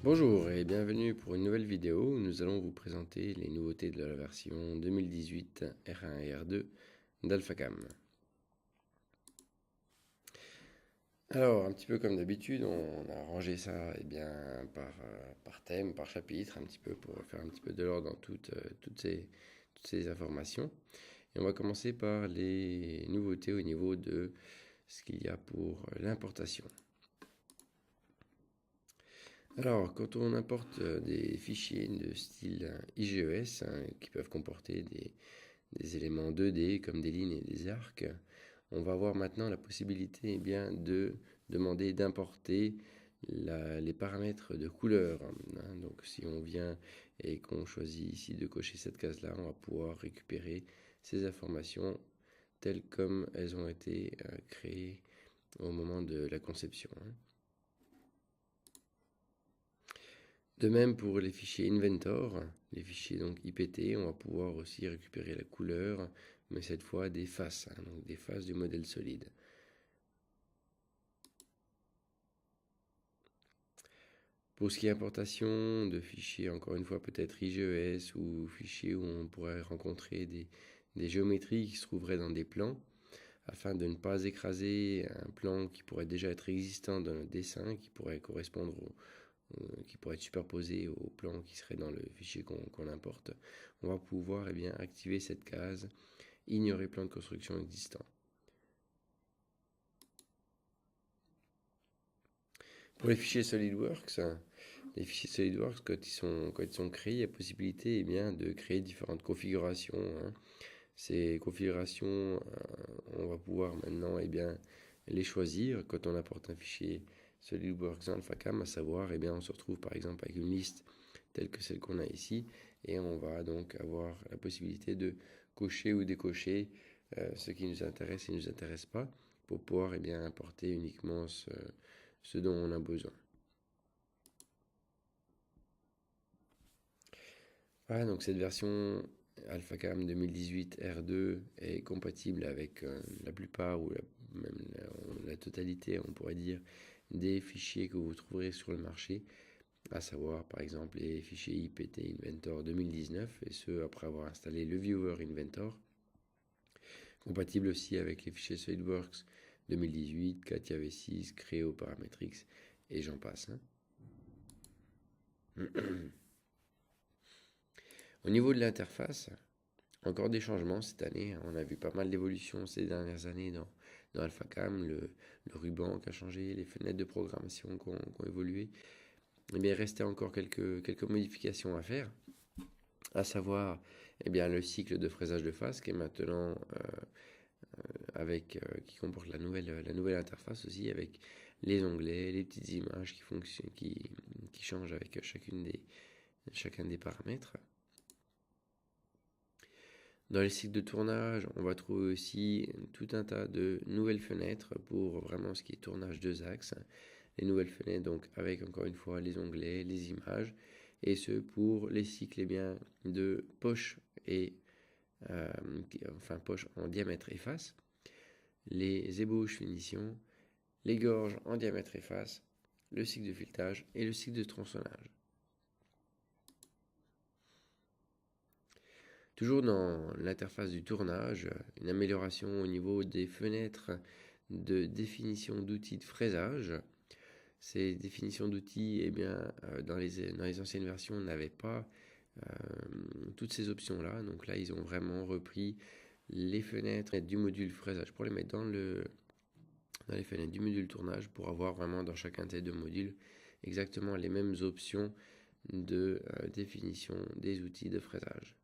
Bonjour et bienvenue pour une nouvelle vidéo où nous allons vous présenter les nouveautés de la version 2018 R1 et R2 d'AlphaCam. Alors, un petit peu comme d'habitude, on a rangé ça par thème, par chapitre, un petit peu pour faire un petit peu de l'ordre dans toutes ces informations. Et on va commencer par les nouveautés au niveau de ce qu'il y a pour l'importation. Alors, quand on importe des fichiers de style IGES qui peuvent comporter des éléments 2D comme des lignes et des arcs, on va avoir maintenant la possibilité de demander d'importer les paramètres de couleur. Donc si on vient et qu'on choisit ici de cocher cette case-là, on va pouvoir récupérer ces informations telles comme elles ont été créées au moment de la conception. De même pour les fichiers Inventor, les fichiers donc IPT, on va pouvoir aussi récupérer la couleur, mais cette fois des faces, donc des faces du modèle solide. Pour ce qui est importation de fichiers, encore une fois peut-être IGES ou fichiers où on pourrait rencontrer des géométries qui se trouveraient dans des plans, afin de ne pas écraser un plan qui pourrait déjà être existant dans le dessin, qui pourrait correspondre qui pourrait être superposé au plan qui serait dans le fichier qu'on importe, on va pouvoir activer cette case ignorer plan de construction existant. Pour les fichiers SolidWorks, quand ils sont créés, il y a possibilité de créer différentes configurations. Ces configurations, on va pouvoir maintenant les choisir quand on apporte un fichier SolidWorks dans AlphaCam, à savoir, on se retrouve par exemple avec une liste telle que celle qu'on a ici, et on va donc avoir la possibilité de cocher ou décocher ce qui nous intéresse et ne nous intéresse pas, pour pouvoir importer uniquement ce dont on a besoin. Voilà, donc cette version AlphaCam 2018 R2 est compatible avec la plupart ou même la totalité, on pourrait dire, des fichiers que vous trouverez sur le marché, à savoir par exemple les fichiers IPT Inventor 2019, et ce après avoir installé le Viewer Inventor, compatible aussi avec les fichiers SolidWorks 2018, Katia V6, Creo Parametrics et j'en passe. Au niveau de l'interface, encore des changements cette année. On a vu pas mal d'évolutions ces dernières années dans AlphaCam. Le ruban qui a changé, les fenêtres de programmation qui ont évolué. Il restait encore quelques modifications à faire, à savoir le cycle de fraisage de face qui est maintenant qui comporte la nouvelle interface aussi, avec les onglets, les petites images qui fonctionnent, qui changent avec chacun des paramètres. Dans les cycles de tournage, on va trouver aussi tout un tas de nouvelles fenêtres pour vraiment ce qui est tournage 2 axes. Les nouvelles fenêtres, donc avec encore une fois les onglets, les images, et ce pour les cycles de poche poche en diamètre et face, les ébauches finition, les gorges en diamètre et face, le cycle de filetage et le cycle de tronçonnage. Toujours dans l'interface du tournage, une amélioration au niveau des fenêtres de définition d'outils de fraisage. Ces définitions d'outils, dans les anciennes versions, on n'avait pas toutes ces options-là. Donc là, ils ont vraiment repris les fenêtres du module fraisage pour les mettre dans les fenêtres du module tournage, pour avoir vraiment dans chacun de ces deux modules exactement les mêmes options de définition des outils de fraisage.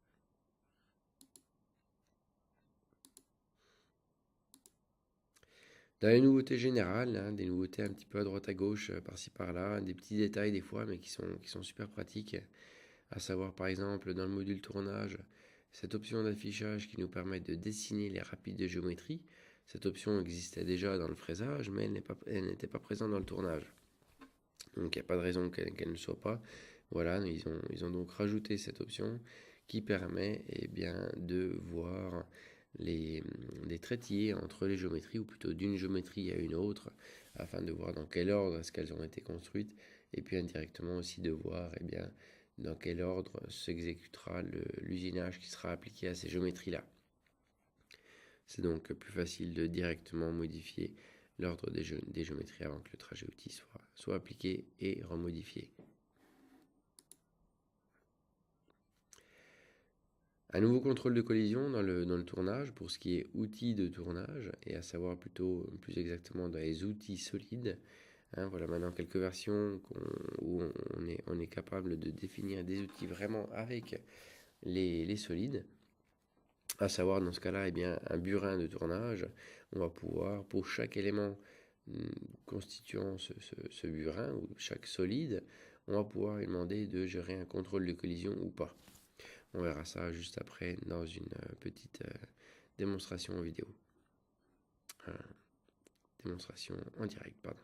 Dans les nouveautés générales, des nouveautés un petit peu à droite à gauche, par-ci par-là, des petits détails des fois, mais qui sont super pratiques. À savoir par exemple dans le module tournage, cette option d'affichage qui nous permet de dessiner les rapides de géométrie. Cette option existait déjà dans le fraisage, mais elle n'était pas présente dans le tournage. Donc il n'y a pas de raison qu'elle ne soit pas. Voilà, ils ont donc rajouté cette option qui permet de voir des traitiers entre les géométries, ou plutôt d'une géométrie à une autre, afin de voir dans quel ordre est-ce qu'elles ont été construites et puis indirectement aussi de voir dans quel ordre s'exécutera l'usinage qui sera appliqué à ces géométries-là. C'est donc plus facile de directement modifier l'ordre des géométries avant que le trajet outil soit appliqué et remodifié. Un nouveau contrôle de collision dans le tournage pour ce qui est outils de tournage, et à savoir plus exactement dans les outils solides. Voilà maintenant quelques versions où on est capable de définir des outils vraiment avec les solides. À savoir dans ce cas-là, un burin de tournage, on va pouvoir, pour chaque élément constituant ce burin, ou chaque solide, on va pouvoir lui demander de gérer un contrôle de collision ou pas. On verra ça juste après dans une petite démonstration en vidéo. Démonstration en direct, pardon.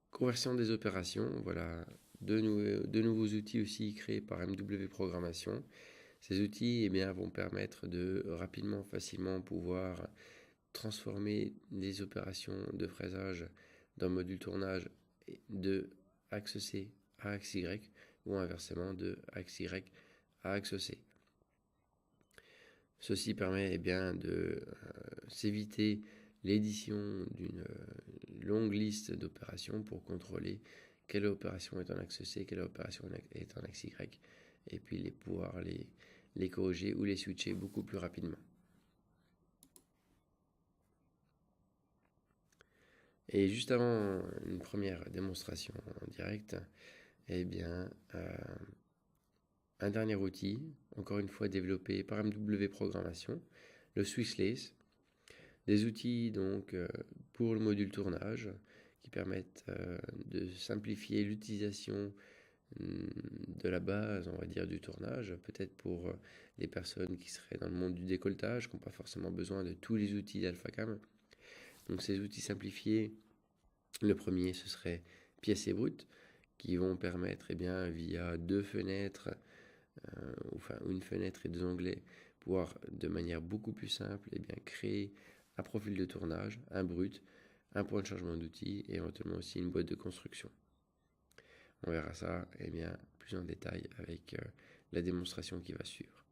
Conversion des opérations, voilà de nouveaux outils aussi créés par MW Programmation. Ces outils vont permettre de rapidement, facilement pouvoir transformer des opérations de fraisage d'un module tournage de axe C à axe Y ou inversement de axe Y à axe C. Ceci permet de s'éviter l'édition d'une longue liste d'opérations pour contrôler quelle opération est en axe C, quelle opération est en axe Y, et puis pouvoir les corriger ou les switcher beaucoup plus rapidement. Et juste avant une première démonstration en direct, un dernier outil, encore une fois développé par MW Programmation, le SwissLace. Des outils donc pour le module tournage qui permettent de simplifier l'utilisation de la base, on va dire, du tournage, peut-être pour les personnes qui seraient dans le monde du décolletage, qui n'ont pas forcément besoin de tous les outils d'AlphaCam. Donc ces outils simplifiés, le premier ce serait pièces et brutes, qui vont permettre via deux fenêtres, une fenêtre et deux onglets, pouvoir de manière beaucoup plus simple créer un profil de tournage, un brut, un point de changement d'outil et éventuellement aussi une boîte de construction. On verra ça plus en détail avec la démonstration qui va suivre.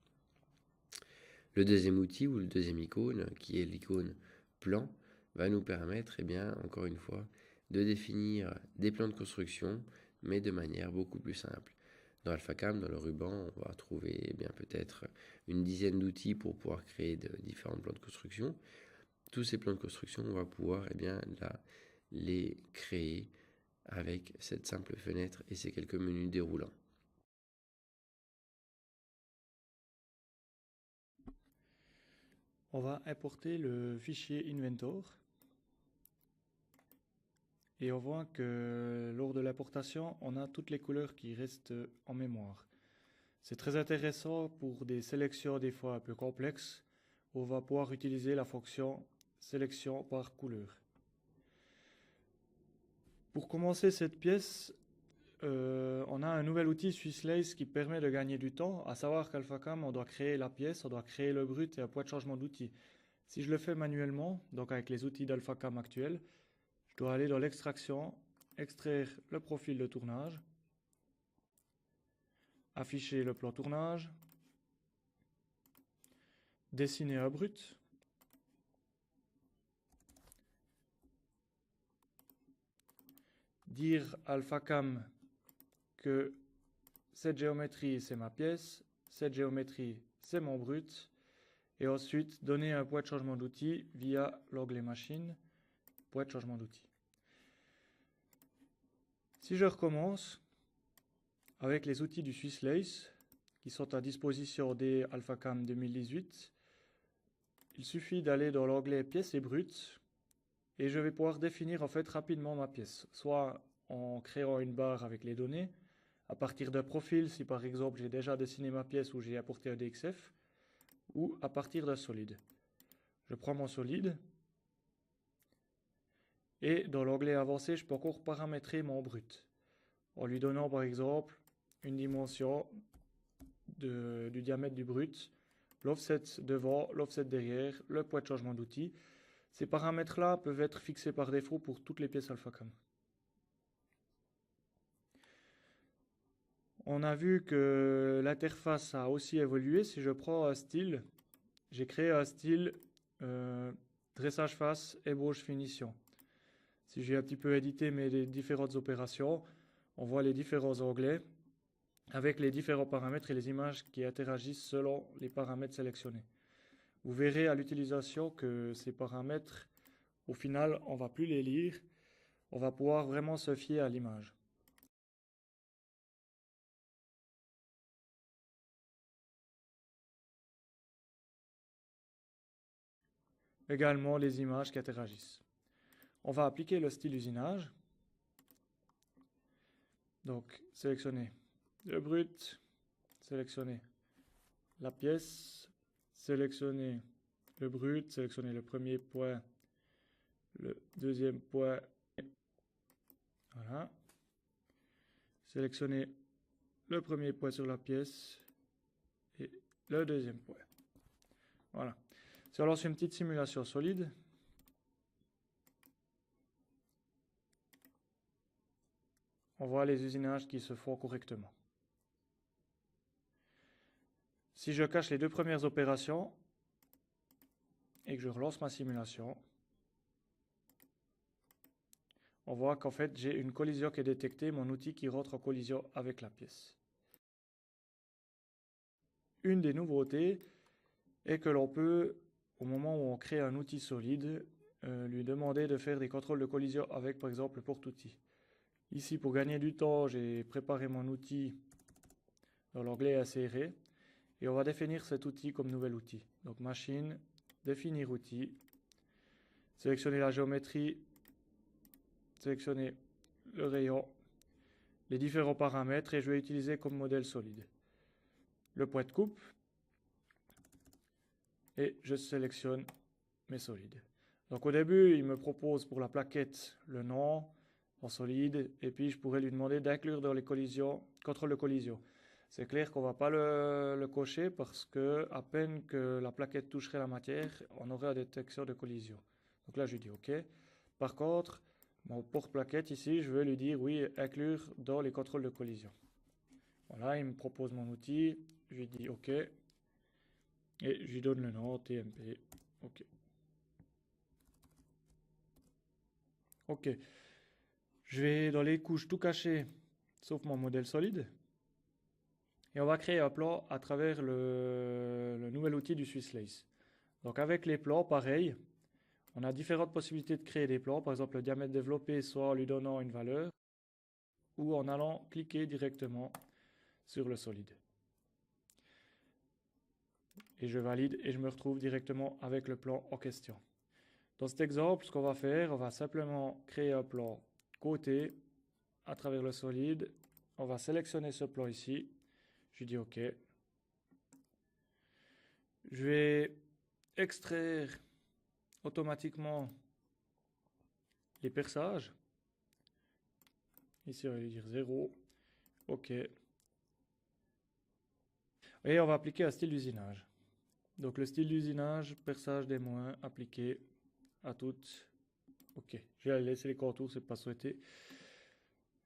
Le deuxième outil ou le deuxième icône, qui est l'icône plan, va nous permettre encore une fois de définir des plans de construction, mais de manière beaucoup plus simple. Dans AlphaCam, dans le ruban, on va trouver peut-être une dizaine d'outils pour pouvoir créer de différents plans de construction. Tous ces plans de construction, on va pouvoir les créer avec cette simple fenêtre et ces quelques menus déroulants. On va importer le fichier Inventor. Et on voit que lors de l'importation, on a toutes les couleurs qui restent en mémoire. C'est très intéressant pour des sélections des fois un peu complexes, où on va pouvoir utiliser la fonction sélection par couleur. Pour commencer cette pièce, on a un nouvel outil SwissLace qui permet de gagner du temps, à savoir qu'AlphaCam, on doit créer la pièce, on doit créer le brut et un point de changement d'outil. Si je le fais manuellement, donc avec les outils d'AlphaCam actuels, je dois aller dans l'extraction, extraire le profil de tournage, afficher le plan tournage, dessiner un brut, dire à AlphaCam que cette géométrie c'est ma pièce, cette géométrie c'est mon brut, et ensuite donner un point de changement d'outil via l'onglet machine, point de changement d'outil. Si je recommence avec les outils du SwissLace qui sont à disposition des AlphaCam 2018, il suffit d'aller dans l'onglet pièces et brutes et je vais pouvoir définir en fait rapidement ma pièce, soit en créant une barre avec les données, à partir d'un profil si par exemple j'ai déjà dessiné ma pièce ou j'ai apporté un DXF, ou à partir d'un solide. Je prends mon solide et dans l'onglet avancé je peux encore paramétrer mon brut en lui donnant par exemple une dimension du diamètre du brut, l'offset devant, l'offset derrière, le point de changement d'outil. Ces paramètres-là peuvent être fixés par défaut pour toutes les pièces AlphaCam. On a vu que l'interface a aussi évolué. Si je prends un style, j'ai créé un style dressage face, ébauche, finition. Si j'ai un petit peu édité mes différentes opérations, on voit les différents onglets avec les différents paramètres et les images qui interagissent selon les paramètres sélectionnés. Vous verrez à l'utilisation que ces paramètres, au final, on ne va plus les lire. On va pouvoir vraiment se fier à l'image. Également les images qui interagissent. On va appliquer le style usinage. Donc, sélectionner le brut, sélectionner la pièce, sélectionner le brut, sélectionner le premier point, le deuxième point, voilà. Sélectionner le premier point sur la pièce et le deuxième point. Voilà. Si on lance une petite simulation solide, on voit les usinages qui se font correctement. Si je cache les deux premières opérations et que je relance ma simulation, on voit qu'en fait j'ai une collision qui est détectée, mon outil qui rentre en collision avec la pièce. Une des nouveautés est que l'on peut, au moment où on crée un outil solide, lui demander de faire des contrôles de collision avec par exemple le porte-outil. Ici, pour gagner du temps, j'ai préparé mon outil dans l'onglet insérer et on va définir cet outil comme nouvel outil. Donc machine, définir outil, sélectionner la géométrie, sélectionner le rayon, les différents paramètres et je vais utiliser comme modèle solide le point de coupe et je sélectionne mes solides. Donc au début, il me propose pour la plaquette le nom en solide et puis je pourrais lui demander d'inclure dans les collisions, contrôle de collision. C'est clair qu'on ne va pas le cocher parce que à peine que la plaquette toucherait la matière, on aurait la détection de collision. Donc là, je lui dis OK. Par contre, mon porte-plaquette ici, je vais lui dire oui, inclure dans les contrôles de collision. Voilà, il me propose mon outil, je lui dis OK. Et je lui donne le nom TMP. OK. OK. Je vais dans les couches tout cacher, sauf mon modèle solide. Et on va créer un plan à travers le nouvel outil du SwissLace. Donc avec les plans, pareil, on a différentes possibilités de créer des plans. Par exemple, le diamètre développé, soit en lui donnant une valeur, ou en allant cliquer directement sur le solide. Et je valide et je me retrouve directement avec le plan en question. Dans cet exemple, ce qu'on va faire, on va simplement créer un plan côté à travers le solide. On va sélectionner ce plan ici. Je dis OK. Je vais extraire automatiquement les perçages. Ici, on va lui dire 0. OK. Et on va appliquer un style d'usinage. Donc le style d'usinage, perçage des moins, appliqué à toutes. OK. Je vais laisser les contours, c'est pas souhaité.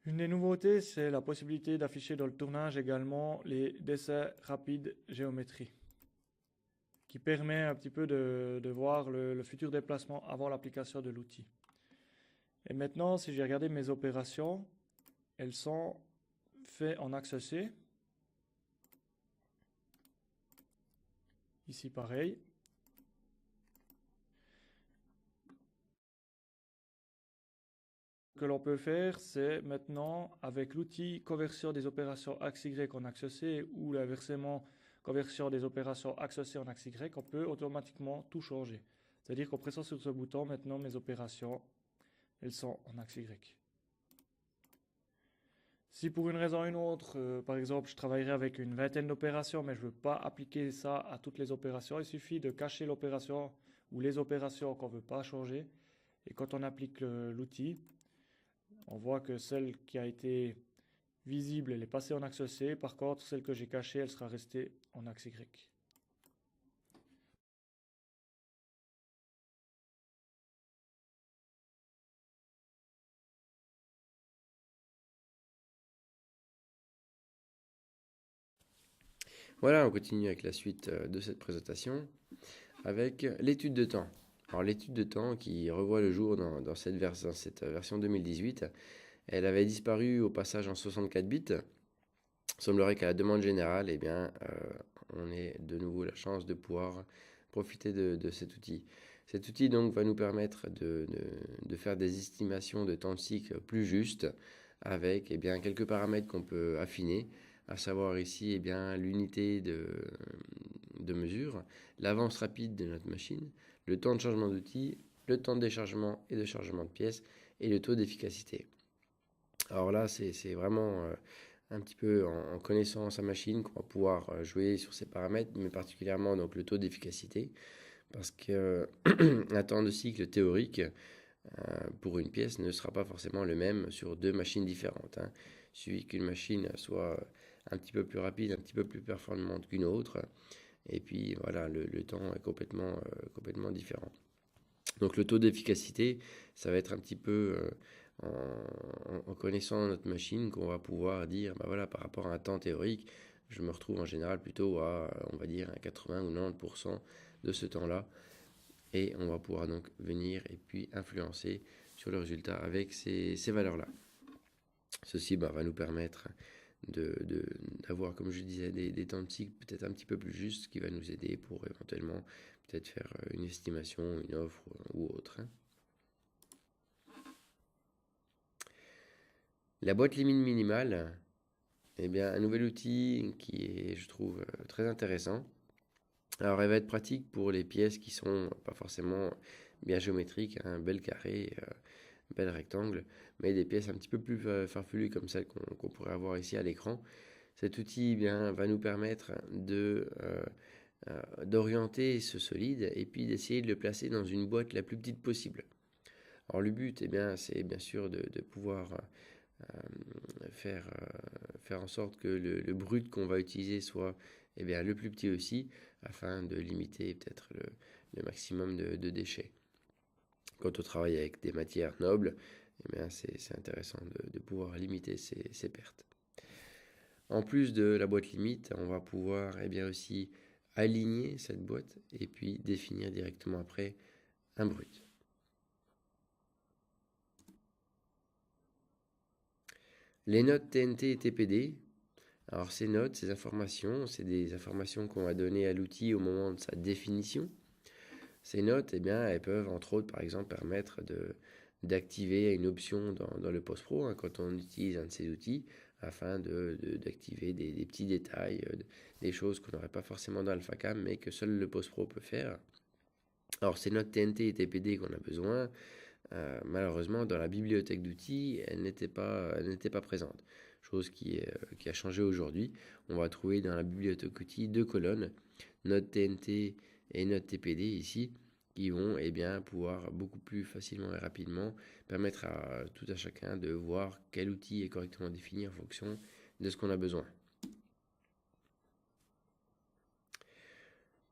Une des nouveautés, c'est la possibilité d'afficher dans le tournage également les dessins rapides géométrie, qui permet un petit peu de voir le futur déplacement avant l'application de l'outil. Et maintenant, si j'ai regardé mes opérations, elles sont faites en axe C. Ici, pareil. Ce que l'on peut faire, c'est maintenant, avec l'outil conversion des opérations axe Y en axe C ou l'inversement conversion des opérations axe C en axe Y, on peut automatiquement tout changer. C'est-à-dire qu'en pressant sur ce bouton, maintenant, mes opérations, elles sont en axe Y. Si pour une raison ou une autre, par exemple, je travaillerai avec une vingtaine d'opérations, mais je ne veux pas appliquer ça à toutes les opérations, il suffit de cacher l'opération ou les opérations qu'on ne veut pas changer. Et quand on applique l'outil, on voit que celle qui a été visible, elle est passée en axe C. Par contre, celle que j'ai cachée, elle sera restée en axe Y. Voilà, on continue avec la suite de cette présentation avec l'étude de temps. Alors l'étude de temps qui revoit le jour dans cette version 2018, elle avait disparu au passage en 64 bits. Il semblerait qu'à la demande générale, eh bien, on ait de nouveau la chance de pouvoir profiter de cet outil. Cet outil donc va nous permettre de faire des estimations de temps de cycle plus justes avec eh bien, quelques paramètres qu'on peut affiner, à savoir ici eh bien, l'unité de mesure, l'avance rapide de notre machine, le temps de changement d'outil, le temps de déchargement et de chargement de pièces et le taux d'efficacité. Alors là, c'est vraiment un petit peu en connaissant sa machine qu'on va pouvoir jouer sur ces paramètres, mais particulièrement donc le taux d'efficacité, parce que un temps de cycle théorique pour une pièce ne sera pas forcément le même sur deux machines différentes. Il suffit qu'une machine soit un petit peu plus rapide, un petit peu plus performante qu'une autre, et puis voilà, le temps est complètement différent. Donc le taux d'efficacité, ça va être un petit peu en connaissant notre machine qu'on va pouvoir dire, bah voilà, par rapport à un temps théorique, je me retrouve en général plutôt à, on va dire, à 80 ou 90% de ce temps-là. Et on va pouvoir donc venir et puis influencer sur le résultat avec ces valeurs-là. Ceci va nous permettre d'avoir, comme je disais, des temps de cycle peut-être un petit peu plus justes, ce qui va nous aider pour éventuellement peut-être faire une estimation, une offre ou autre. La boîte limite minimale, eh bien, un nouvel outil qui est, je trouve, très intéressant. Alors, elle va être pratique pour les pièces qui sont pas forcément bien géométriques, un bel carré, bel rectangle, mais des pièces un petit peu plus farfelues comme celles qu'on pourrait avoir ici à l'écran. Cet outil bien, va nous permettre d'orienter ce solide et puis d'essayer de le placer dans une boîte la plus petite possible. Alors le but, eh bien, c'est bien sûr de pouvoir faire en sorte que le brut qu'on va utiliser soit eh bien, le plus petit aussi, afin de limiter peut-être le maximum de déchets. Quand on travaille avec des matières nobles, eh bien, c'est intéressant de pouvoir limiter ces pertes. En plus de la boîte limite, on va pouvoir eh bien, aussi aligner cette boîte et puis définir directement après un brut. Les notes TNT et TPD. Alors ces notes, ces informations, c'est des informations qu'on va donner à l'outil au moment de sa définition. Ces notes, eh bien, elles peuvent entre autres par exemple permettre d'activer une option dans le post-pro quand on utilise un de ces outils afin d'activer des petits détails, des choses qu'on n'aurait pas forcément dans AlphaCam mais que seul le post-pro peut faire. Alors ces notes TNT et TPD qu'on a besoin, malheureusement dans la bibliothèque d'outils, elles n'étaient pas présentes. Chose qui a changé aujourd'hui. On va trouver dans la bibliothèque outils deux colonnes, notes TNT et notes TPD ici, qui vont eh bien, pouvoir beaucoup plus facilement et rapidement permettre à tout à chacun de voir quel outil est correctement défini en fonction de ce qu'on a besoin.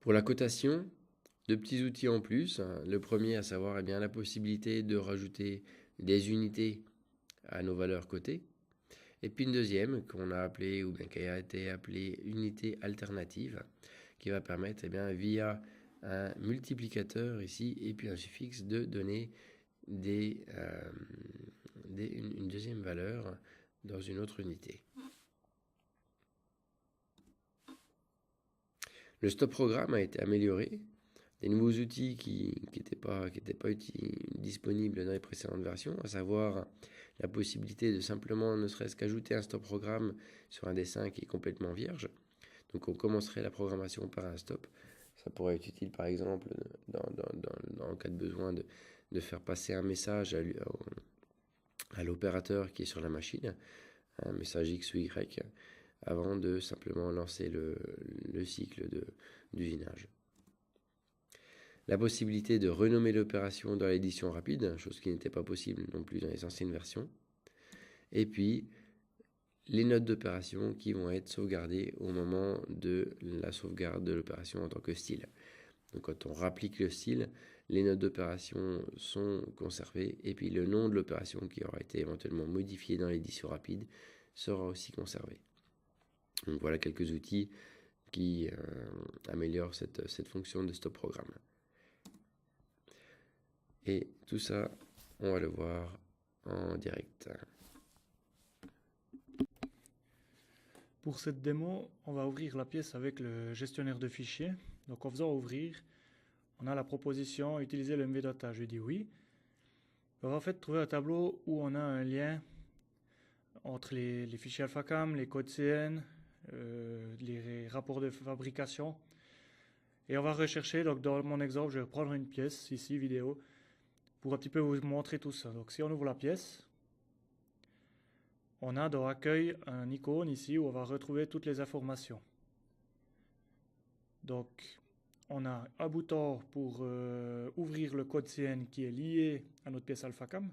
Pour la cotation, deux petits outils en plus. Le premier à savoir eh bien, la possibilité de rajouter des unités à nos valeurs cotées. Et puis une deuxième qu'on a appelée ou bien qui a été appelée unité alternative, qui va permettre eh bien, via un multiplicateur ici et puis un suffixe de donner une deuxième valeur dans une autre unité. Le stop programme a été amélioré. Des nouveaux outils qui n'étaient pas disponibles dans les précédentes versions, à savoir la possibilité de simplement ne serait-ce qu'ajouter un stop programme sur un dessin qui est complètement vierge. Donc on commencerait la programmation par un stop. Ça pourrait être utile par exemple dans le cas de besoin de faire passer un message à l'opérateur qui est sur la machine, un message X ou Y, avant de simplement lancer le cycle d'usinage. La possibilité de renommer l'opération dans l'édition rapide, chose qui n'était pas possible non plus dans les anciennes versions. Et puis, les notes d'opération qui vont être sauvegardées au moment de la sauvegarde de l'opération en tant que style. Donc quand on rapplique le style, les notes d'opération sont conservées et puis le nom de l'opération qui aura été éventuellement modifié dans l'édition rapide sera aussi conservé. Donc voilà quelques outils qui améliore cette fonction de stop programme. Et tout ça, on va le voir en direct. Pour cette démo, on va ouvrir la pièce avec le gestionnaire de fichiers. Donc en faisant ouvrir, on a la proposition utiliser le MVData. Je dis oui. On va en fait trouver un tableau où on a un lien entre les fichiers AlphaCam, les codes CN, les rapports de fabrication. Et on va rechercher, donc dans mon exemple, je vais prendre une pièce ici, vidéo, pour un petit peu vous montrer tout ça. Donc si on ouvre la pièce, on a dans Accueil un icône ici où on va retrouver toutes les informations. Donc on a un bouton pour ouvrir le code CN qui est lié à notre pièce AlphaCam.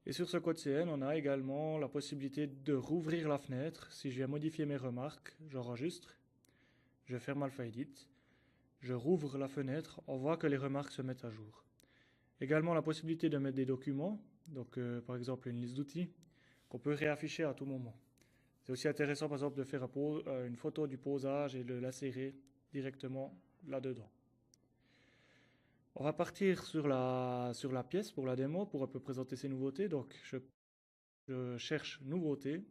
Et sur ce code CN, on a également la possibilité de rouvrir la fenêtre. Si je viens modifier mes remarques, j'enregistre, je ferme AlphaEdit, je rouvre la fenêtre, on voit que les remarques se mettent à jour. Également la possibilité de mettre des documents, donc par exemple une liste d'outils, qu'on peut réafficher à tout moment. C'est aussi intéressant par exemple de faire une photo du posage et de l'insérer directement là-dedans. On va partir sur la pièce pour la démo, pour un peu présenter ces nouveautés. Donc je cherche nouveautés.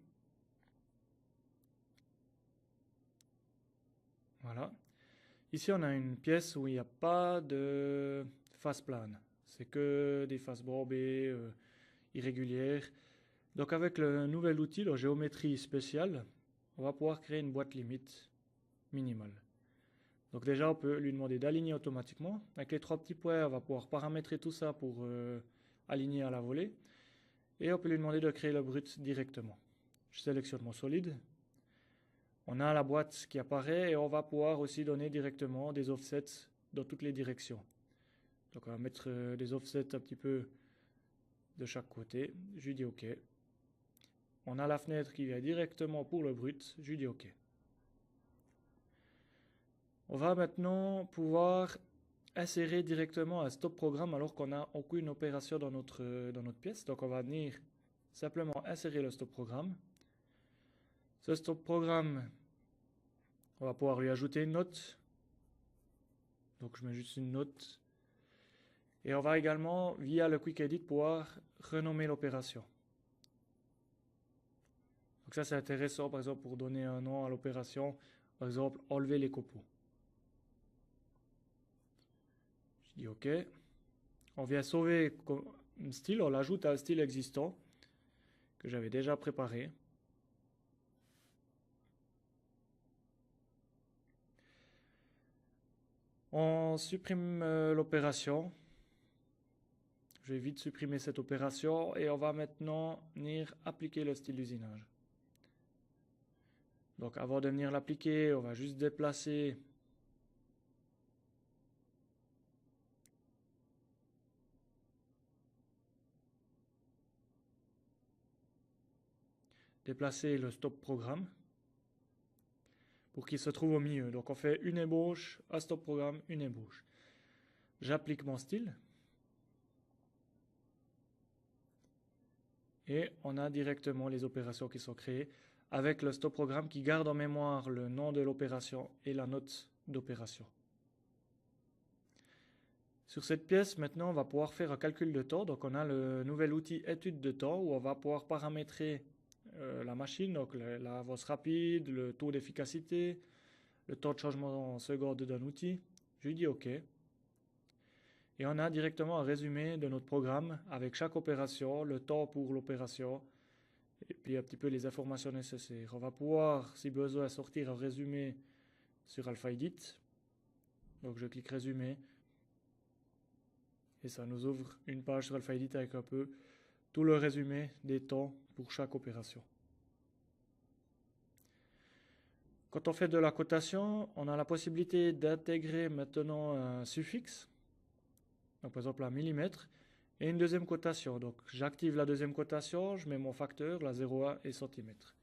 Voilà. Ici on a une pièce où il n'y a pas de face plane. C'est que des faces bombées, irrégulières. Donc avec le nouvel outil, la géométrie spéciale, on va pouvoir créer une boîte limite minimale. Donc déjà, on peut lui demander d'aligner automatiquement. Avec les trois petits points, on va pouvoir paramétrer tout ça pour aligner à la volée. Et on peut lui demander de créer le brut directement. Je sélectionne mon solide. On a la boîte qui apparaît et on va pouvoir aussi donner directement des offsets dans toutes les directions. Donc on va mettre des offsets un petit peu de chaque côté. Je lui dis OK. On a la fenêtre qui vient directement pour le brut. Je lui dis OK. On va maintenant pouvoir insérer directement un stop programme alors qu'on n'a aucune opération dans notre pièce. Donc on va venir simplement insérer le stop programme. Ce stop programme, on va pouvoir lui ajouter une note. Donc je mets juste une note. Et on va également, via le Quick Edit, pouvoir renommer l'opération. Donc ça c'est intéressant par exemple pour donner un nom à l'opération. Par exemple, enlever les copeaux. Je dis OK. On vient sauver un style, on l'ajoute à un style existant que j'avais déjà préparé. On supprime l'opération. Je vais vite supprimer cette opération et on va maintenant venir appliquer le style d'usinage. Donc avant de venir l'appliquer, on va juste déplacer le stop programme pour qu'il se trouve au milieu. Donc on fait une ébauche, un stop programme, une ébauche. J'applique mon style. Et on a directement les opérations qui sont créées avec le stop programme qui garde en mémoire le nom de l'opération et la note d'opération. Sur cette pièce, maintenant, on va pouvoir faire un calcul de temps. Donc on a le nouvel outil étude de temps où on va pouvoir paramétrer la machine, donc l'avance rapide, le taux d'efficacité, le temps de changement en seconde d'un outil. Je lui dis OK. Et on a directement un résumé de notre programme avec chaque opération, le temps pour l'opération et puis un petit peu les informations nécessaires. On va pouvoir, si besoin, sortir un résumé sur AlphaEdit. Donc je clique résumé et ça nous ouvre une page sur AlphaEdit avec un peu tout le résumé des temps pour chaque opération. Quand on fait de la cotation, on a la possibilité d'intégrer maintenant un suffixe. Donc par exemple un millimètre, et une deuxième cotation. Donc j'active la deuxième cotation, je mets mon facteur, la 0,1 et centimètre.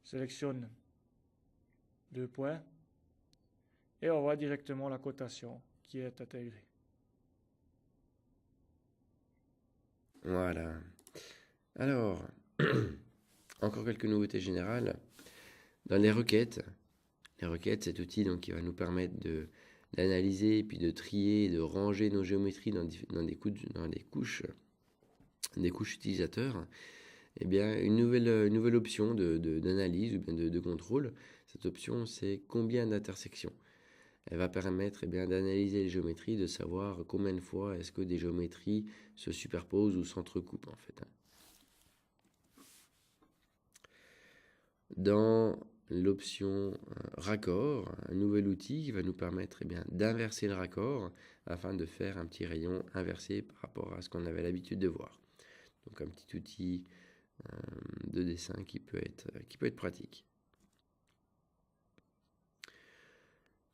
Je sélectionne 2 points, et on voit directement la cotation qui est intégrée. Voilà. Alors, encore quelques nouveautés générales. Dans les requêtes, les requêtes, cet outil donc, qui va nous permettre d'analyser, puis de trier, de ranger nos géométries dans des couches utilisateurs. Eh bien, une nouvelle option d'analyse ou bien de contrôle. Cette option, c'est combien d'intersections. Elle va permettre d'analyser les géométries, de savoir combien de fois est-ce que des géométries se superposent ou s'entrecoupent en fait. Dans l'option raccord, un nouvel outil qui va nous permettre d'inverser le raccord afin de faire un petit rayon inversé par rapport à ce qu'on avait l'habitude de voir. Donc un petit outil de dessin qui peut être pratique.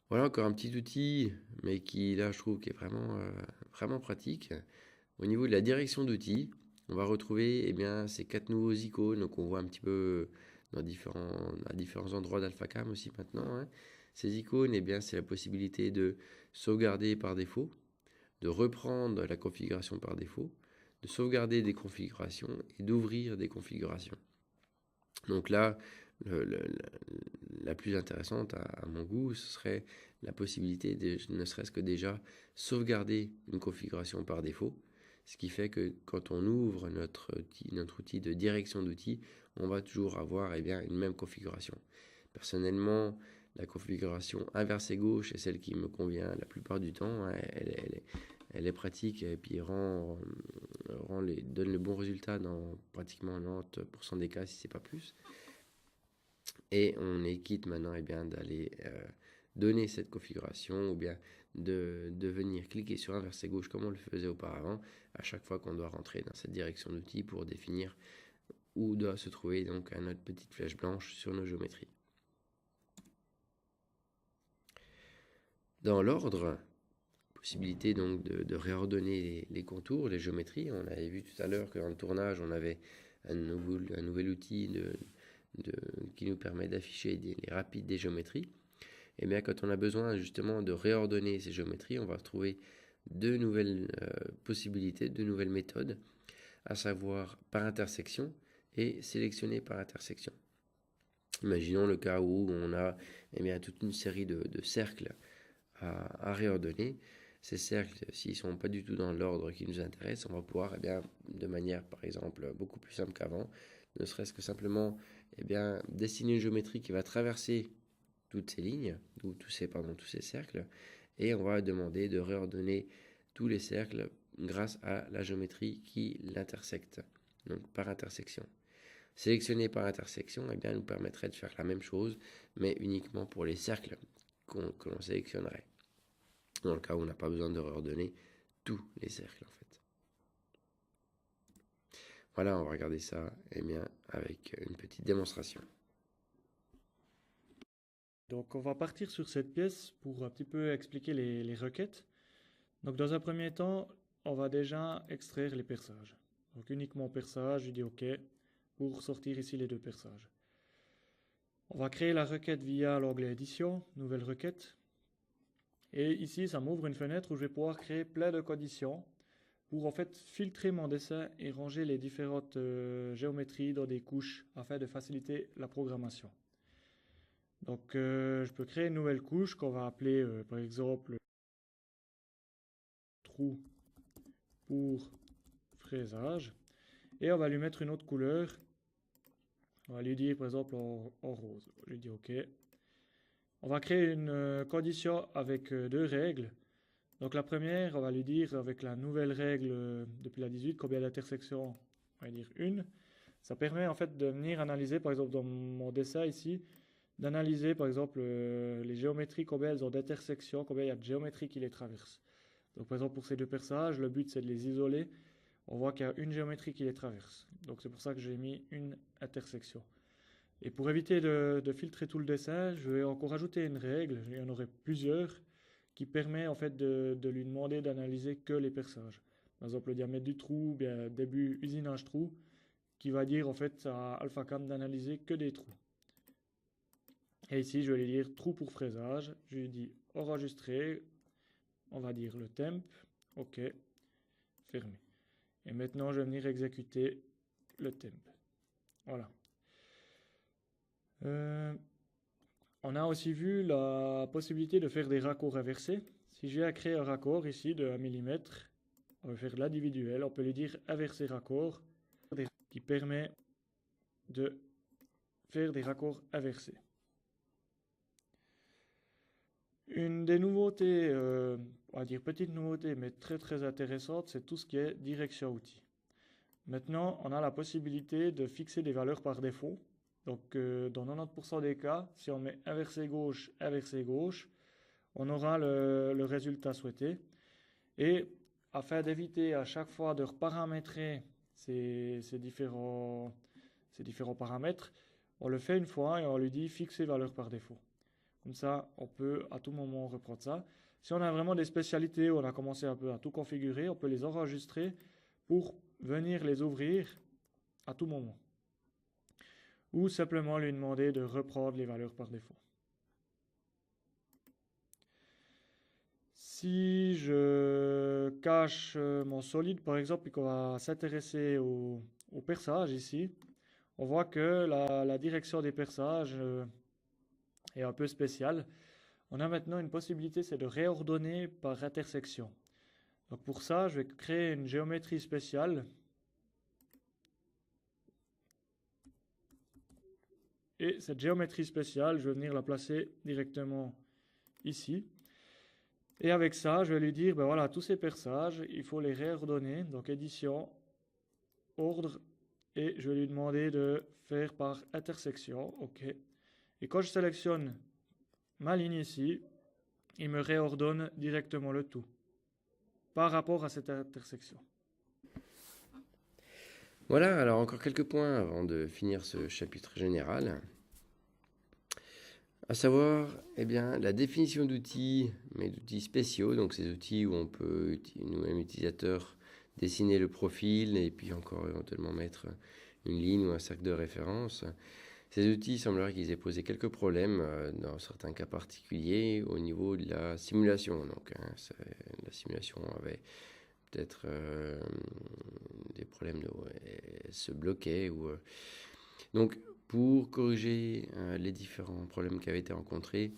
Voilà encore un petit outil, mais qui là je trouve qui est vraiment pratique. Au niveau de la direction d'outils, on va retrouver ces 4 nouveaux icônes qu'on voit un petit peu à différents endroits d'AlphaCam aussi maintenant. Hein. Ces icônes, c'est la possibilité de sauvegarder par défaut, de reprendre la configuration par défaut, de sauvegarder des configurations et d'ouvrir des configurations. Donc là, la plus intéressante à mon goût, ce serait la possibilité de, ne serait-ce que déjà, sauvegarder une configuration par défaut. Ce qui fait que quand on ouvre notre outil de direction d'outils, on va toujours avoir une même configuration. Personnellement, la configuration inversée gauche est celle qui me convient la plupart du temps. Elle est pratique et puis donne le bon résultat dans pratiquement 90% des cas, si ce n'est pas plus. Et on est quitte maintenant d'aller donner cette configuration ou bien de venir cliquer sur inverser gauche comme on le faisait auparavant à chaque fois qu'on doit rentrer dans cette direction d'outils pour définir où doit se trouver donc notre petite flèche blanche sur nos géométries. Dans l'ordre, possibilité donc de réordonner les contours, les géométries. On avait vu tout à l'heure que dans le tournage, on avait un nouvel outil qui nous permet d'afficher les rapides des géométries. Et bien quand on a besoin justement de réordonner ces géométries, on va trouver deux nouvelles possibilités, deux nouvelles méthodes, à savoir par intersection et sélectionner par intersection. Imaginons le cas où on a toute une série de cercles à réordonner. Ces cercles, s'ils ne sont pas du tout dans l'ordre qui nous intéresse, on va pouvoir, de manière par exemple beaucoup plus simple qu'avant, ne serait-ce que simplement dessiner une géométrie qui va traverser toutes ces lignes, ou tous ces cercles, et on va demander de réordonner tous les cercles grâce à la géométrie qui l'intersecte, donc par intersection. Sélectionner par intersection nous permettrait de faire la même chose, mais uniquement pour les cercles que l'on sélectionnerait. Dans le cas où on n'a pas besoin de réordonner tous les cercles en fait. Voilà, on va regarder ça avec une petite démonstration. Donc on va partir sur cette pièce pour un petit peu expliquer les requêtes. Donc dans un premier temps, on va déjà extraire les perçages. Donc uniquement perçage, je dis OK pour sortir ici les deux perçages. On va créer la requête via l'onglet édition, nouvelle requête. Et ici, ça m'ouvre une fenêtre où je vais pouvoir créer plein de conditions pour en fait filtrer mon dessin et ranger les différentes géométries dans des couches afin de faciliter la programmation. Donc je peux créer une nouvelle couche qu'on va appeler par exemple trou pour fraisage et on va lui mettre une autre couleur. On va lui dire par exemple en rose. Je lui dis OK. On va créer une condition avec deux règles. Donc la première, on va lui dire avec la nouvelle règle depuis la 18, combien d'intersections, on va dire une. Ça permet en fait de venir analyser, par exemple dans mon dessin ici, d'analyser par exemple les géométries, combien elles ont d'intersections, combien il y a de géométries qui les traversent. Donc par exemple pour ces deux perçages, le but c'est de les isoler. On voit qu'il y a une géométrie qui les traverse. Donc c'est pour ça que j'ai mis une intersection. Et pour éviter de filtrer tout le dessin, je vais encore ajouter une règle, il y en aurait plusieurs, qui permet en fait de lui demander d'analyser que les perçages. Par exemple le diamètre du trou, bien début usinage trou, qui va dire en fait à AlphaCam d'analyser que des trous. Et ici je vais lui dire trou pour fraisage, je lui dis enregistrer, on va dire le temp, OK, fermé. Et maintenant je vais venir exécuter le temp. Voilà. On a aussi vu la possibilité de faire des raccords inversés. Si j'ai à créer un raccord ici de 1 mm, on va faire l'individuel, on peut lui dire inverser raccord, qui permet de faire des raccords inversés. Une des nouveautés, on va dire petite nouveauté, mais très très intéressante, c'est tout ce qui est direction outil. Maintenant, on a la possibilité de fixer des valeurs par défaut. Donc, dans 90% des cas, si on met inversé gauche, on aura le résultat souhaité. Et afin d'éviter à chaque fois de reparamétrer ces différents paramètres, on le fait une fois et on lui dit fixer valeur par défaut. Comme ça, on peut à tout moment reprendre ça. Si on a vraiment des spécialités où on a commencé un peu à tout configurer, on peut les enregistrer pour venir les ouvrir à tout moment. Ou simplement lui demander de reprendre les valeurs par défaut. Si je cache mon solide, par exemple, et qu'on va s'intéresser au perçage ici, on voit que la direction des perçages est un peu spéciale. On a maintenant une possibilité, c'est de réordonner par intersection. Donc pour ça, je vais créer une géométrie spéciale. Et cette géométrie spéciale, je vais venir la placer directement ici. Et avec ça, je vais lui dire, ben voilà, tous ces perçages, il faut les réordonner. Donc édition, ordre, et je vais lui demander de faire par intersection. OK. Et quand je sélectionne ma ligne ici, il me réordonne directement le tout par rapport à cette intersection. Voilà, alors encore quelques points avant de finir ce chapitre général. À savoir, eh bien, la définition d'outils, mais d'outils spéciaux, donc ces outils où on peut, nous-mêmes utilisateurs, dessiner le profil et puis encore éventuellement mettre une ligne ou un cercle de référence. Ces outils, il semblerait qu'ils aient posé quelques problèmes dans certains cas particuliers au niveau de la simulation. Donc, la simulation avait peut-être des problèmes se bloquaient. Donc, pour corriger les différents problèmes qui avaient été rencontrés,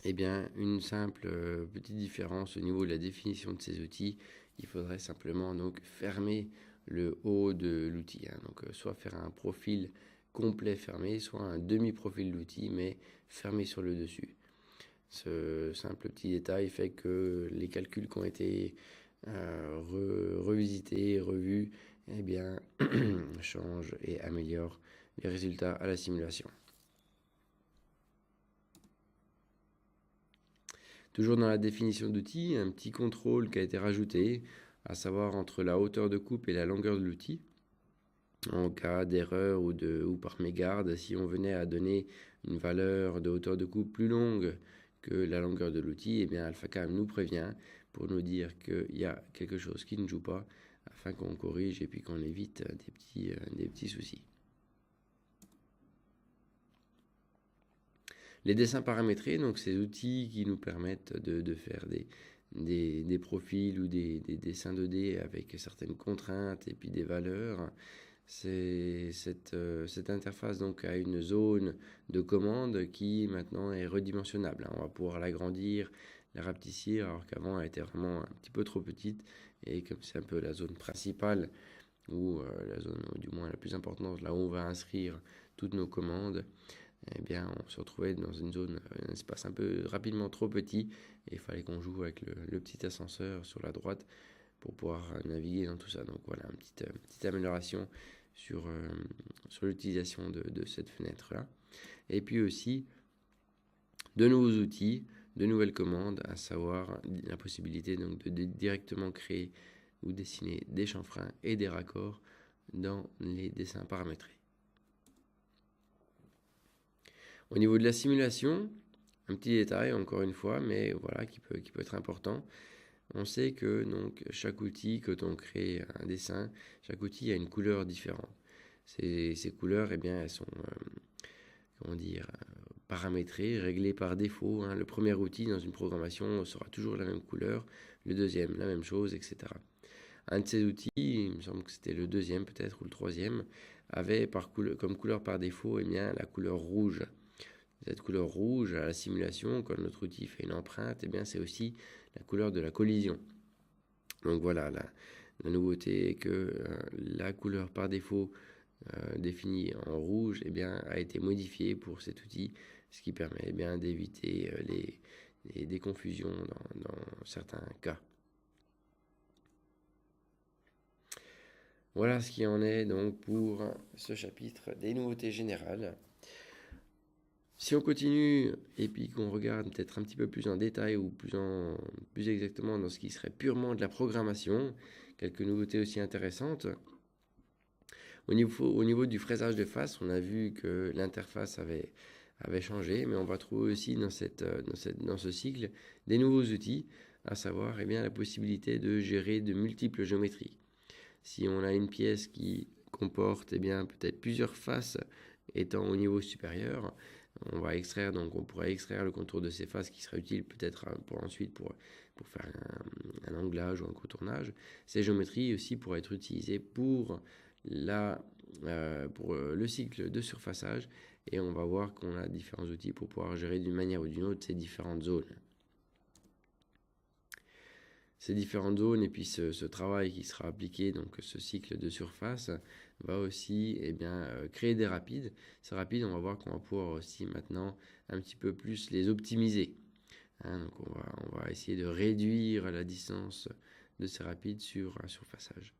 eh bien, une simple petite différence au niveau de la définition de ces outils, il faudrait simplement donc fermer le haut de l'outil. Donc, soit faire un profil complet fermé, soit un demi-profil d'outil, mais fermé sur le dessus. Ce simple petit détail fait que les calculs qui ont été revisités, revus, eh bien, changent et améliorent les résultats à la simulation. Toujours dans la définition d'outil, un petit contrôle qui a été rajouté, à savoir entre la hauteur de coupe et la longueur de l'outil. En cas d'erreur ou par mégarde, si on venait à donner une valeur de hauteur de coupe plus longue que la longueur de l'outil, eh bien AlphaCam nous prévient pour nous dire qu'il y a quelque chose qui ne joue pas, afin qu'on corrige et puis qu'on évite des petits soucis. Les dessins paramétrés, donc ces outils qui nous permettent de faire des profils ou des dessins 2D avec certaines contraintes et puis des valeurs. Cette interface donc a une zone de commande qui maintenant est redimensionnable. On va pouvoir l'agrandir, la rapetissir, alors qu'avant elle était vraiment un petit peu trop petite. Et comme c'est un peu la zone principale, ou la zone du moins la plus importante, là où on va inscrire toutes nos commandes, eh bien on se retrouvait dans une zone, un espace un peu rapidement trop petit, et il fallait qu'on joue avec le petit ascenseur sur la droite pour pouvoir naviguer dans tout ça. Donc voilà, une petite amélioration sur l'utilisation de cette fenêtre-là. Et puis aussi, de nouveaux outils, de nouvelles commandes, à savoir la possibilité donc de directement créer ou dessiner des chanfreins et des raccords dans les dessins paramétrés. Au niveau de la simulation, un petit détail encore une fois, mais voilà, qui peut être important. On sait que donc, chaque outil, quand on crée un dessin, chaque outil a une couleur différente. Ces couleurs, eh bien, elles sont paramétrées, réglées par défaut. Le premier outil dans une programmation sera toujours la même couleur, le deuxième la même chose, etc. Un de ces outils, il me semble que c'était le deuxième peut-être ou le troisième, avait comme couleur par défaut la couleur rouge. cette couleur rouge à la simulation, quand notre outil fait une empreinte, eh bien c'est aussi la couleur de la collision. Donc voilà, la nouveauté est que la couleur par défaut définie en rouge eh bien, a été modifiée pour cet outil, ce qui permet eh bien, d'éviter des confusions dans certains cas. Voilà ce qui en est donc pour ce chapitre des nouveautés générales. Si on continue et puis qu'on regarde peut-être un petit peu plus en détail ou plus exactement dans ce qui serait purement de la programmation, quelques nouveautés aussi intéressantes. Au niveau du fraisage de face, on a vu que l'interface avait changé, mais on va trouver aussi dans ce cycle des nouveaux outils, à savoir eh bien, la possibilité de gérer de multiples géométries. Si on a une pièce qui comporte eh bien, peut-être plusieurs faces étant au niveau supérieur, on pourrait extraire le contour de ces faces qui serait utile peut-être pour faire un anglage ou un contournage. Ces géométries aussi pourraient être utilisées pour le cycle de surfaçage, et on va voir qu'on a différents outils pour pouvoir gérer d'une manière ou d'une autre ces différentes zones. Ces différentes zones et puis ce travail qui sera appliqué, donc ce cycle de surface, va aussi créer des rapides. Ces rapides, on va voir qu'on va pouvoir aussi maintenant un petit peu plus les optimiser. Donc on va essayer de réduire la distance de ces rapides sur un surfaçage.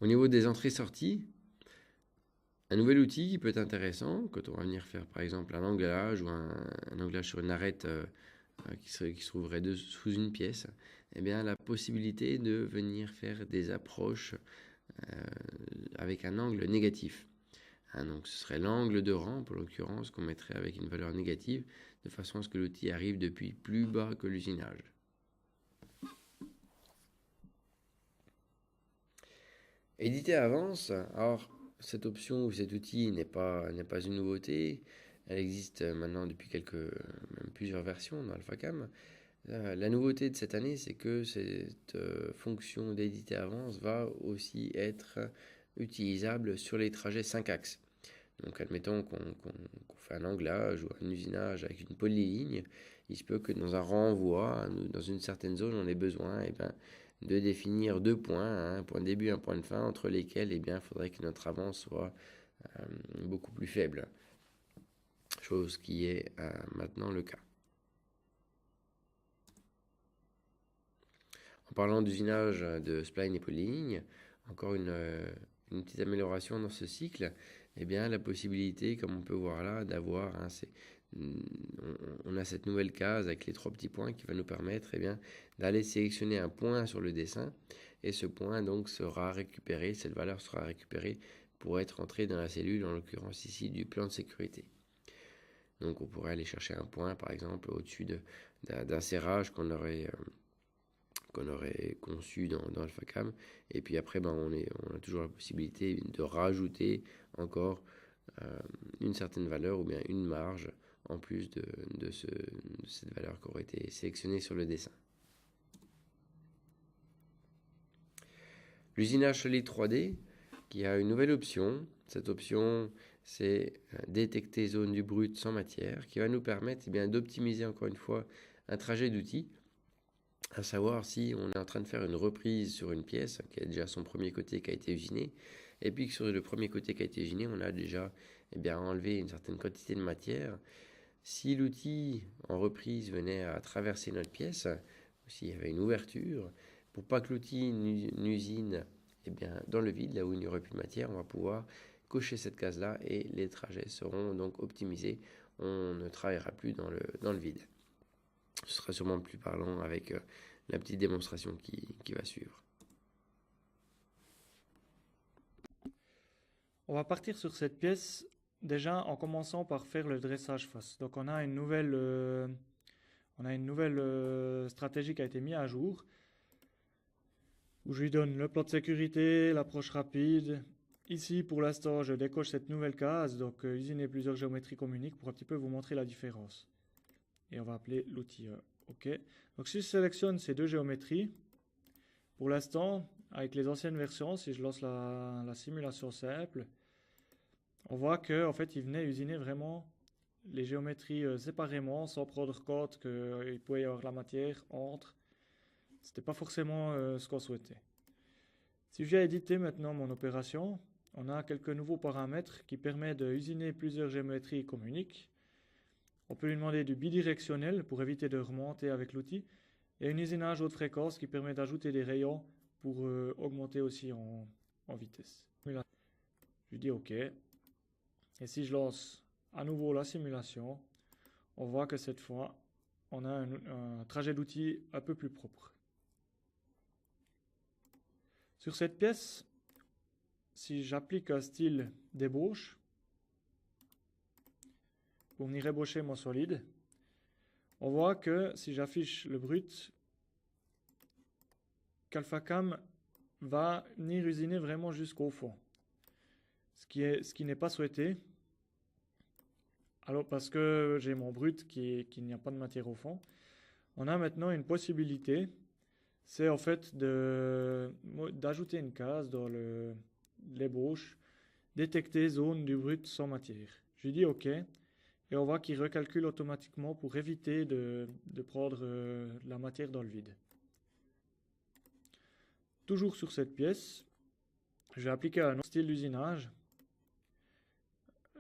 Au niveau des entrées-sorties, un nouvel outil qui peut être intéressant quand on va venir faire par exemple un anglage ou un anglage sur une arête qui se trouverait sous une pièce, eh bien la possibilité de venir faire des approches avec un angle négatif. Donc ce serait l'angle de rampe, en l'occurrence, qu'on mettrait avec une valeur négative, de façon à ce que l'outil arrive depuis plus bas que l'usinage. Éditer à avance, alors cette option ou cet outil n'est pas une nouveauté. Elle existe maintenant depuis même plusieurs versions dans AlphaCam. La nouveauté de cette année, c'est que cette fonction d'éditer à avance va aussi être utilisable sur les trajets 5 axes. Donc admettons qu'on fait un anglage ou un usinage avec une polyligne, il se peut que dans un renvoi, dans une certaine zone, on ait besoin de définir 2 points, un point de début et un point de fin, entre lesquels il faudrait que notre avance soit beaucoup plus faible. Chose qui est maintenant le cas. En parlant d'usinage de spline et polyligne, encore une petite amélioration dans ce cycle, la possibilité, comme on peut voir là, d'avoir on a cette nouvelle case avec les 3 petits points qui va nous permettre d'aller sélectionner un point sur le dessin, et ce point donc sera récupéré, cette valeur sera récupérée pour être entrée dans la cellule, en l'occurrence ici du plan de sécurité. Donc on pourrait aller chercher un point par exemple au-dessus d'un serrage qu'on aurait conçu dans AlphaCam, et puis après on a toujours la possibilité de rajouter encore une certaine valeur ou bien une marge en plus de cette valeur qui aurait été sélectionnée sur le dessin. L'usinage solide 3D qui a une nouvelle option. Cette option, c'est détecter zone du brut sans matière, qui va nous permettre d'optimiser encore une fois un trajet d'outil, à savoir si on est en train de faire une reprise sur une pièce qui a déjà son premier côté qui a été usiné, et puis que sur le premier côté qui a été usiné, on a déjà enlevé une certaine quantité de matière. Si l'outil en reprise venait à traverser notre pièce, ou s'il y avait une ouverture, pour pas que l'outil n'usine dans le vide, là où il n'y aurait plus de matière, on va pouvoir cocher cette case-là et les trajets seront donc optimisés. On ne travaillera plus dans le vide. Ce sera sûrement plus parlant avec la petite démonstration qui va suivre. On va partir sur cette pièce déjà en commençant par faire le dressage face. Donc on a une nouvelle stratégie qui a été mise à jour, où je lui donne le plan de sécurité, l'approche rapide. Ici, pour l'instant, je décoche cette nouvelle case, donc usiner plusieurs géométries communiques pour un petit peu vous montrer la différence. Et on va appeler l'outil OK. Donc si je sélectionne ces 2 géométries, pour l'instant, avec les anciennes versions, si je lance la simulation simple, on voit que en fait, il venait usiner vraiment les géométries séparément, sans prendre compte qu'il pouvait y avoir la matière entre. C'était pas forcément ce qu'on souhaitait. Si je viens éditer maintenant mon opération, on a quelques nouveaux paramètres qui permettent de usiner plusieurs géométries communiques. On peut lui demander du bidirectionnel pour éviter de remonter avec l'outil, et un usinage haute fréquence qui permet d'ajouter des rayons pour augmenter aussi en vitesse. Je dis OK. Et si je lance à nouveau la simulation, on voit que cette fois, on a un trajet d'outil un peu plus propre. Sur cette pièce, si j'applique un style d'ébauche, pour venir ébaucher mon solide, on voit que si j'affiche le brut, qu'AlphaCam va venir usiner vraiment jusqu'au fond. Ce qui n'est pas souhaité. Alors parce que j'ai mon brut qu'il n'y a pas de matière au fond, on a maintenant une possibilité, c'est en fait d'ajouter une case dans l'ébauche, détecter zone du brut sans matière. Je dis OK, et on voit qu'il recalcule automatiquement pour éviter de prendre la matière dans le vide. Toujours sur cette pièce, je vais appliquer un autre style d'usinage.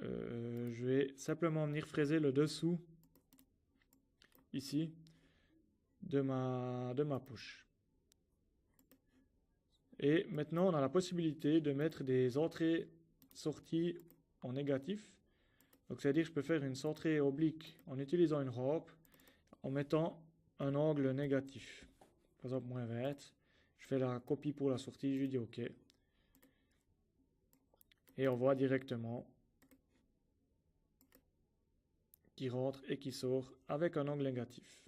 Je vais simplement venir fraiser le dessous, ici, de ma push. Et maintenant, on a la possibilité de mettre des entrées-sorties en négatif. Donc, c'est-à-dire que je peux faire une entrée oblique en utilisant une rampe, en mettant un angle négatif. Par exemple, -20. Je fais la copie pour la sortie, je dis OK. Et on voit directement qui rentre et qui sort avec un angle négatif.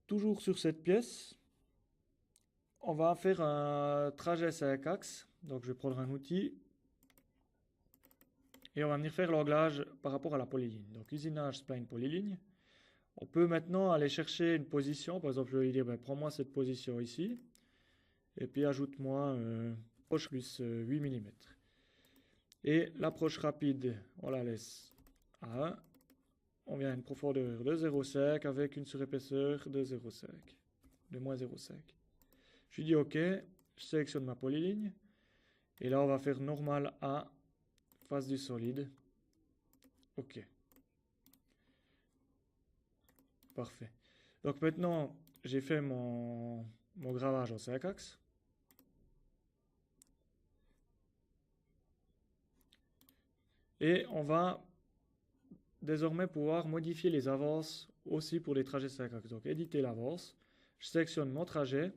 Toujours sur cette pièce, on va faire un trajet 5 axes. Donc je vais prendre un outil et on va venir faire l'anglage par rapport à la polyligne. Donc usinage spline polyligne. On peut maintenant aller chercher une position. Par exemple, je vais lui dire, prends-moi cette position ici. Et puis ajoute-moi approche plus 8 mm. Et l'approche rapide, on la laisse à 1. On vient à une profondeur de 0,5 avec une surépaisseur de 0,5, de moins 0,5. Je dis OK, je sélectionne ma polyligne. Et là, on va faire normal à face du solide. OK. Parfait. Donc maintenant, j'ai fait mon gravage en 5 axes. Et on va désormais pouvoir modifier les avances aussi pour les trajets 5 axes. Donc éditer l'avance, je sélectionne mon trajet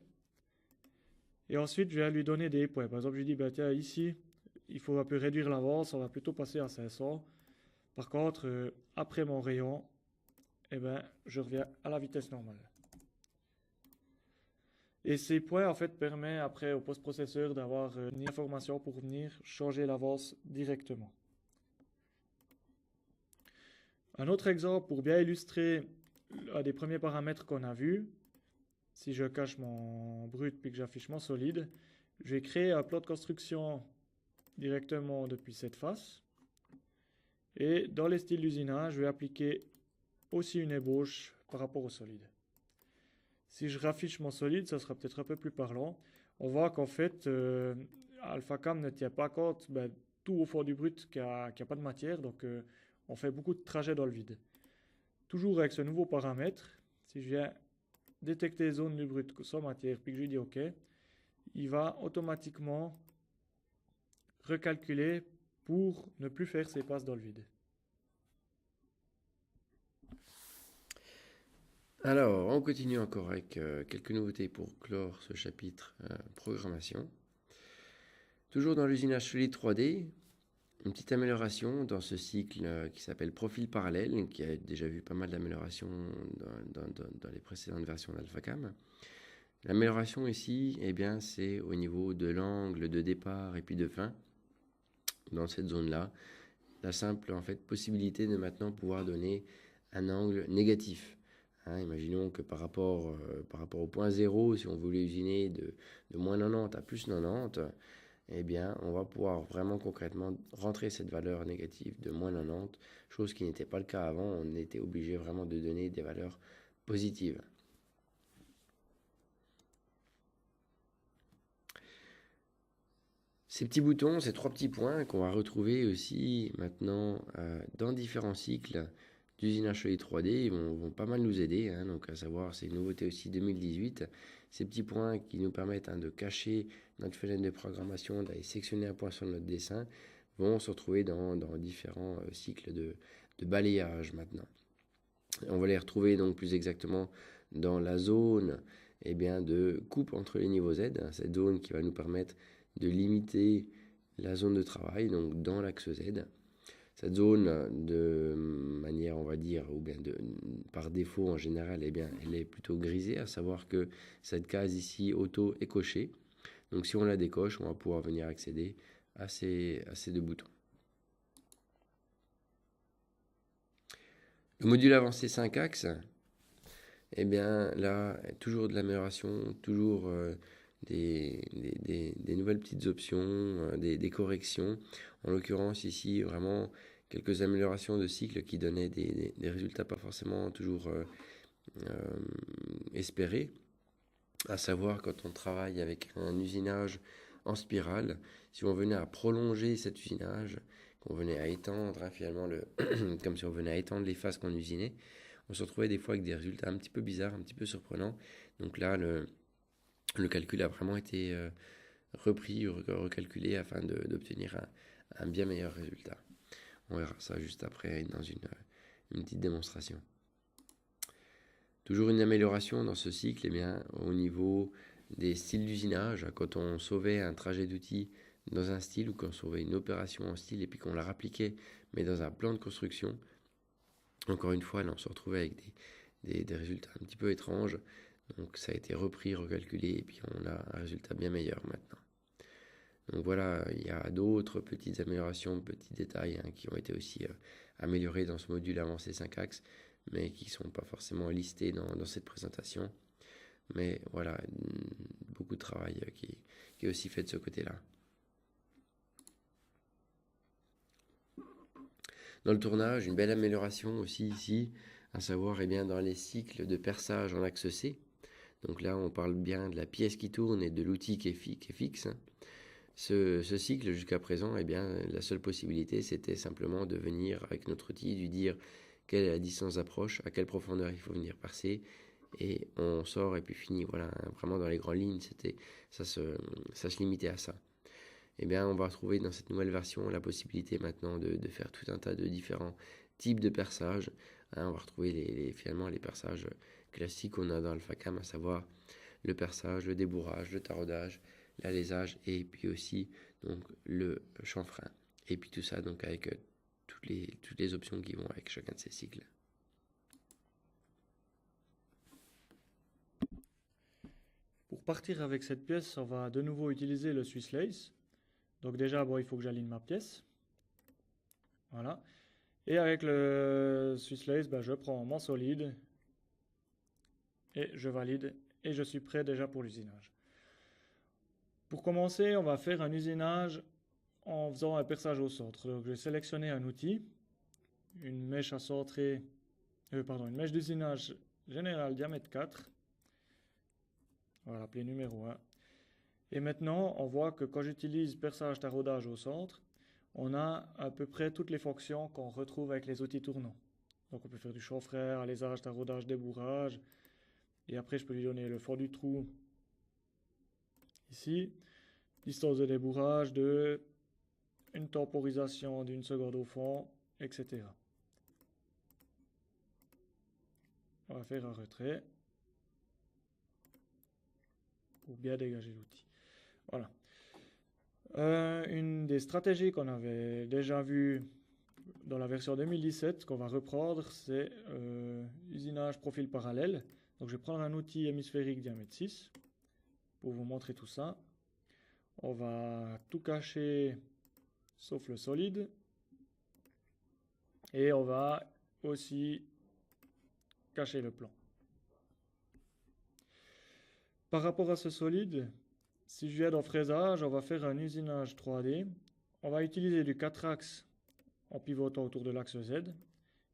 et ensuite je vais lui donner des points. Par exemple, je lui dis, tiens, ici, il faut un peu réduire l'avance, on va plutôt passer à 500. Par contre, après mon rayon, je reviens à la vitesse normale. Et ces points, en fait, permettent après au post-processeur d'avoir une information pour venir changer l'avance directement. Un autre exemple pour bien illustrer un des premiers paramètres qu'on a vu, si je cache mon brut puis que j'affiche mon solide, je vais créer un plan de construction directement depuis cette face. Et dans les styles d'usinage, je vais appliquer aussi une ébauche par rapport au solide. Si je raffiche mon solide, ça sera peut-être un peu plus parlant. On voit qu'en fait, AlphaCam ne tient pas compte tout au fond du brut qu'il n'y a pas de matière, donc on fait beaucoup de trajets dans le vide. Toujours avec ce nouveau paramètre, si je viens détecter les zones du brut sans matière, puis que je lui dis OK, il va automatiquement recalculer pour ne plus faire ces passes dans le vide. Alors, on continue encore avec quelques nouveautés pour clore ce chapitre programmation. Toujours dans l'usinage solide 3D, une petite amélioration dans ce cycle qui s'appelle profil parallèle, qui a déjà vu pas mal d'améliorations dans les précédentes versions d'AlphaCam. L'amélioration ici, c'est au niveau de l'angle de départ et puis de fin. Dans cette zone-là, la simple possibilité de maintenant pouvoir donner un angle négatif. Imaginons que par rapport au point 0, si on voulait usiner de moins 90 à plus 90, eh bien, on va pouvoir vraiment concrètement rentrer cette valeur négative de moins 90, chose qui n'était pas le cas avant. On était obligé vraiment de donner des valeurs positives. Ces petits boutons, ces 3 petits points qu'on va retrouver aussi maintenant dans différents cycles d'usinage solide 3D, ils vont pas mal nous aider, hein, donc à savoir, c'est une nouveauté aussi 2018, ces petits points qui nous permettent de cacher notre fenêtre de programmation, d'aller sectionner un point sur notre dessin, vont se retrouver dans différents cycles de balayage maintenant. On va les retrouver donc plus exactement dans la zone de coupe entre les niveaux Z, hein, cette zone qui va nous permettre de limiter la zone de travail, donc dans l'axe Z. Cette zone, de manière, on va dire, ou bien par défaut en général, elle est plutôt grisée, à savoir que cette case ici, auto, est cochée. Donc si on la décoche, on va pouvoir venir accéder à ces 2 boutons. Le module avancé 5 axes, là, toujours de l'amélioration, toujours des nouvelles petites options, des corrections. En l'occurrence ici, vraiment quelques améliorations de cycle qui donnaient des résultats pas forcément toujours espérés. À savoir, quand on travaille avec un usinage en spirale, si on venait à prolonger cet usinage, qu'on venait à étendre finalement comme si on venait à étendre les faces qu'on usinait, on se retrouvait des fois avec des résultats un petit peu bizarres, un petit peu surprenants. Donc là, le calcul a vraiment été repris, recalculé afin d'obtenir un bien meilleur résultat. On verra ça juste après dans une petite démonstration. Toujours une amélioration dans ce cycle au niveau des styles d'usinage. Quand on sauvait un trajet d'outils dans un style ou qu'on sauvait une opération en style et puis qu'on la rappliquait mais dans un plan de construction, encore une fois, là, on se retrouvait avec des résultats un petit peu étranges. Donc ça a été repris, recalculé, et puis on a un résultat bien meilleur maintenant. Donc voilà, il y a d'autres petites améliorations, petits détails qui ont été aussi améliorés dans ce module avancé 5 axes, mais qui ne sont pas forcément listés dans cette présentation. Mais voilà, beaucoup de travail qui est aussi fait de ce côté-là. Dans le tournage, une belle amélioration aussi ici, à savoir dans les cycles de perçage en axe C. Donc là, on parle bien de la pièce qui tourne et de l'outil qui est fixe. Ce cycle, jusqu'à présent, la seule possibilité, c'était simplement de venir avec notre outil, lui dire quelle est la distance d'approche, à quelle profondeur il faut venir percer, et on sort et puis fini. Voilà, vraiment dans les grandes lignes, ça se limitait à ça. On va retrouver dans cette nouvelle version la possibilité maintenant de faire tout un tas de différents types de perçages. On va retrouver finalement les perçages classiques qu'on a dans AlphaCam, à savoir le perçage, le débourrage, le taraudage, l'alésage et puis aussi donc le chanfrein. Et puis tout ça donc avec toutes les options qui vont avec chacun de ces cycles. Pour partir avec cette pièce, on va de nouveau utiliser le Swiss Lace. Donc déjà, il faut que j'aligne ma pièce. Voilà. Et avec le Swiss Lace, je prends mon solide et je valide et je suis prêt déjà pour l'usinage. Pour commencer, on va faire un usinage en faisant un perçage au centre. Donc je vais sélectionner un outil, une mèche à centrer, une mèche d'usinage générale diamètre 4. On va l'appeler numéro 1. Et maintenant, on voit que quand j'utilise perçage taraudage au centre, on a à peu près toutes les fonctions qu'on retrouve avec les outils tournants. Donc on peut faire du chanfrein, alésage, taraudage, débourrage. Et après, je peux lui donner le fond du trou ici. Distance de débourrage de une temporisation d'une seconde au fond, etc. On va faire un retrait pour bien dégager l'outil. Voilà. Une des stratégies qu'on avait déjà vues dans la version 2017, qu'on va reprendre, c'est usinage profil parallèle. Donc je vais prendre un outil hémisphérique diamètre 6 pour vous montrer tout ça. On va tout cacher sauf le solide. Et on va aussi cacher le plan. Par rapport à ce solide, Si je viens dans fraisage, on va faire un usinage 3D. On va utiliser du 4 axes en pivotant autour de l'axe Z.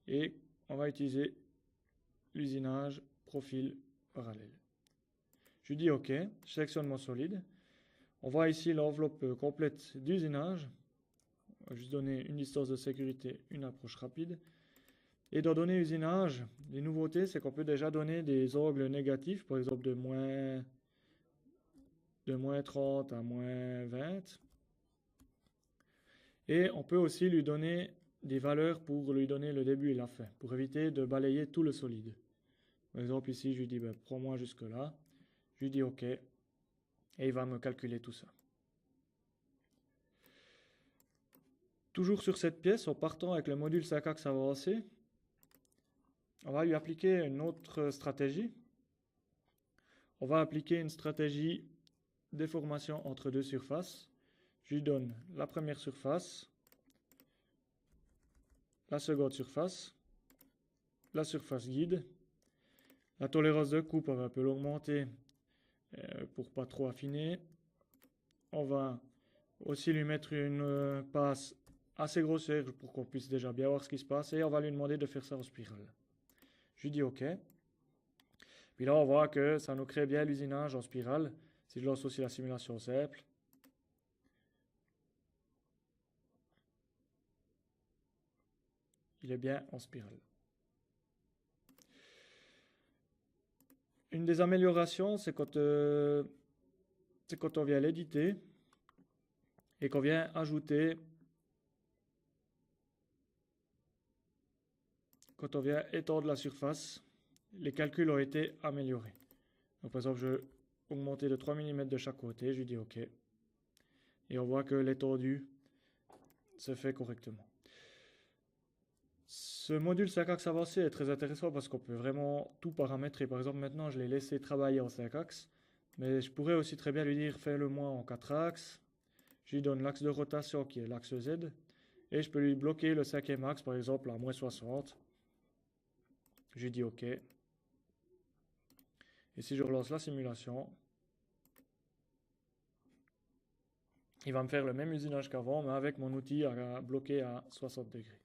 Et on va utiliser l'usinage profil parallèle. Je dis OK, je sélectionne mon solide. On voit ici l'enveloppe complète d'usinage. On va juste donner une distance de sécurité, une approche rapide. Et dans données usinage, les nouveautés, c'est qu'on peut déjà donner des angles négatifs, par exemple de moins 30 à moins 20. Et on peut aussi lui donner des valeurs pour lui donner le début et la fin, pour éviter de balayer tout le solide. Par exemple, ici, je lui dis, prends-moi jusque là. Je lui dis OK. Et il va me calculer tout ça. Toujours sur cette pièce, en partant avec le module 5 axes avancé, on va lui appliquer une autre stratégie. On va appliquer une stratégie déformation entre deux surfaces. Je lui donne la première surface, la seconde surface, la surface guide. La tolérance de coupe, on va un peu l'augmenter pour pas trop affiner. On va aussi lui mettre une passe assez grossière pour qu'on puisse déjà bien voir ce qui se passe. Et on va lui demander de faire ça en spirale. Je lui dis OK. Puis là, on voit que ça nous crée bien l'usinage en spirale. Si je lance aussi la simulation simple. Il est bien en spirale. Une des améliorations, c'est quand on vient l'éditer et qu'on vient ajouter, quand on vient étendre la surface, les calculs ont été améliorés. Donc, par exemple, je vais augmenter de 3 mm de chaque côté, je lui dis OK. Et on voit que l'étendue se fait correctement. Ce module 5 axes avancé est très intéressant parce qu'on peut vraiment tout paramétrer. Par exemple, maintenant, je l'ai laissé travailler en 5 axes, mais je pourrais aussi très bien lui dire fais-le moi en 4 axes. Je lui donne l'axe de rotation qui est l'axe Z, et je peux lui bloquer le 5e axe, par exemple, à moins 60. Je lui dis OK. Et si je relance la simulation, il va me faire le même usinage qu'avant, mais avec mon outil bloqué à 60 degrés.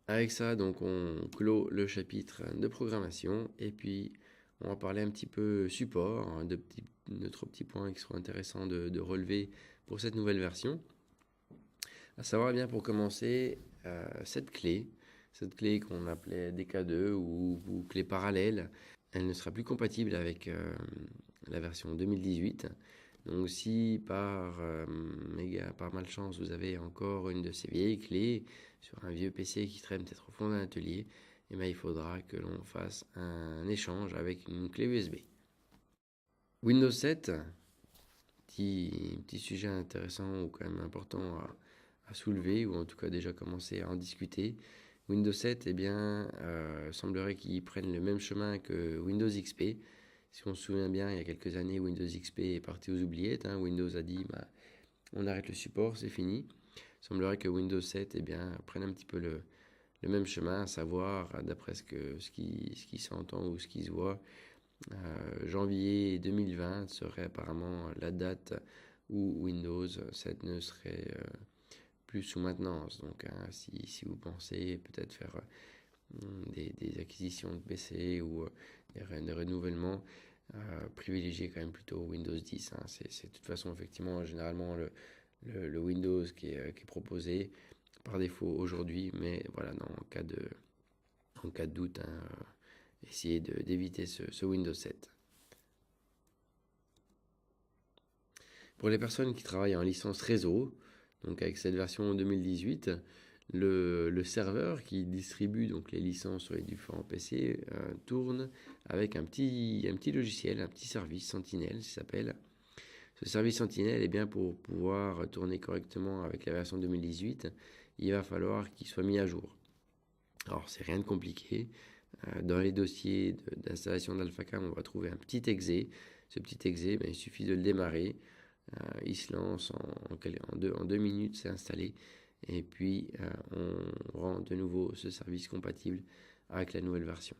Avec ça, donc on clôt le chapitre de programmation et puis on va parler un petit peu support, hein, d'autres petits points qui seront intéressants de relever pour cette nouvelle version. À savoir bien pour commencer, cette clé qu'on appelait DK2 ou clé parallèle, elle ne sera plus compatible avec la version 2018. Donc si par malchance vous avez encore une de ces vieilles clés sur un vieux PC qui traîne peut-être au fond d'un atelier, eh bien, il faudra que l'on fasse un échange avec une clé USB. Windows 7, petit sujet intéressant ou quand même important à soulever, ou en tout cas déjà commencer à en discuter. Windows 7, eh bien, semblerait qu'ils prennent le même chemin que Windows XP. Si on se souvient bien, il y a quelques années, Windows XP est parti aux oubliettes. Windows a dit, on arrête le support, c'est fini. Il semblerait que Windows 7 prenne un petit peu le même chemin, à savoir, d'après ce qui s'entend ou ce qui se voit, janvier 2020 serait apparemment la date où Windows 7 ne serait plus sous maintenance. Donc, si vous pensez peut-être faire des acquisitions de PC ou des renouvellements, privilégiez quand même plutôt Windows 10. C'est de toute façon effectivement généralement le Windows qui est proposé par défaut aujourd'hui, mais voilà, en cas de doute, essayez d'éviter ce Windows 7. Pour les personnes qui travaillent en licence réseau, donc avec cette version 2018, le serveur qui distribue donc les licences sur les différents PC tourne avec un petit logiciel, un petit service Sentinel, ça s'appelle. Ce service Sentinel, eh bien, pour pouvoir tourner correctement avec la version 2018, il va falloir qu'il soit mis à jour. Alors, c'est rien de compliqué. Dans les dossiers d'installation d'AlphaCam, on va trouver un petit exe. Ce petit exe, il suffit de le démarrer. Il se lance en 2 minutes, c'est installé. Et puis, on rend de nouveau ce service compatible avec la nouvelle version.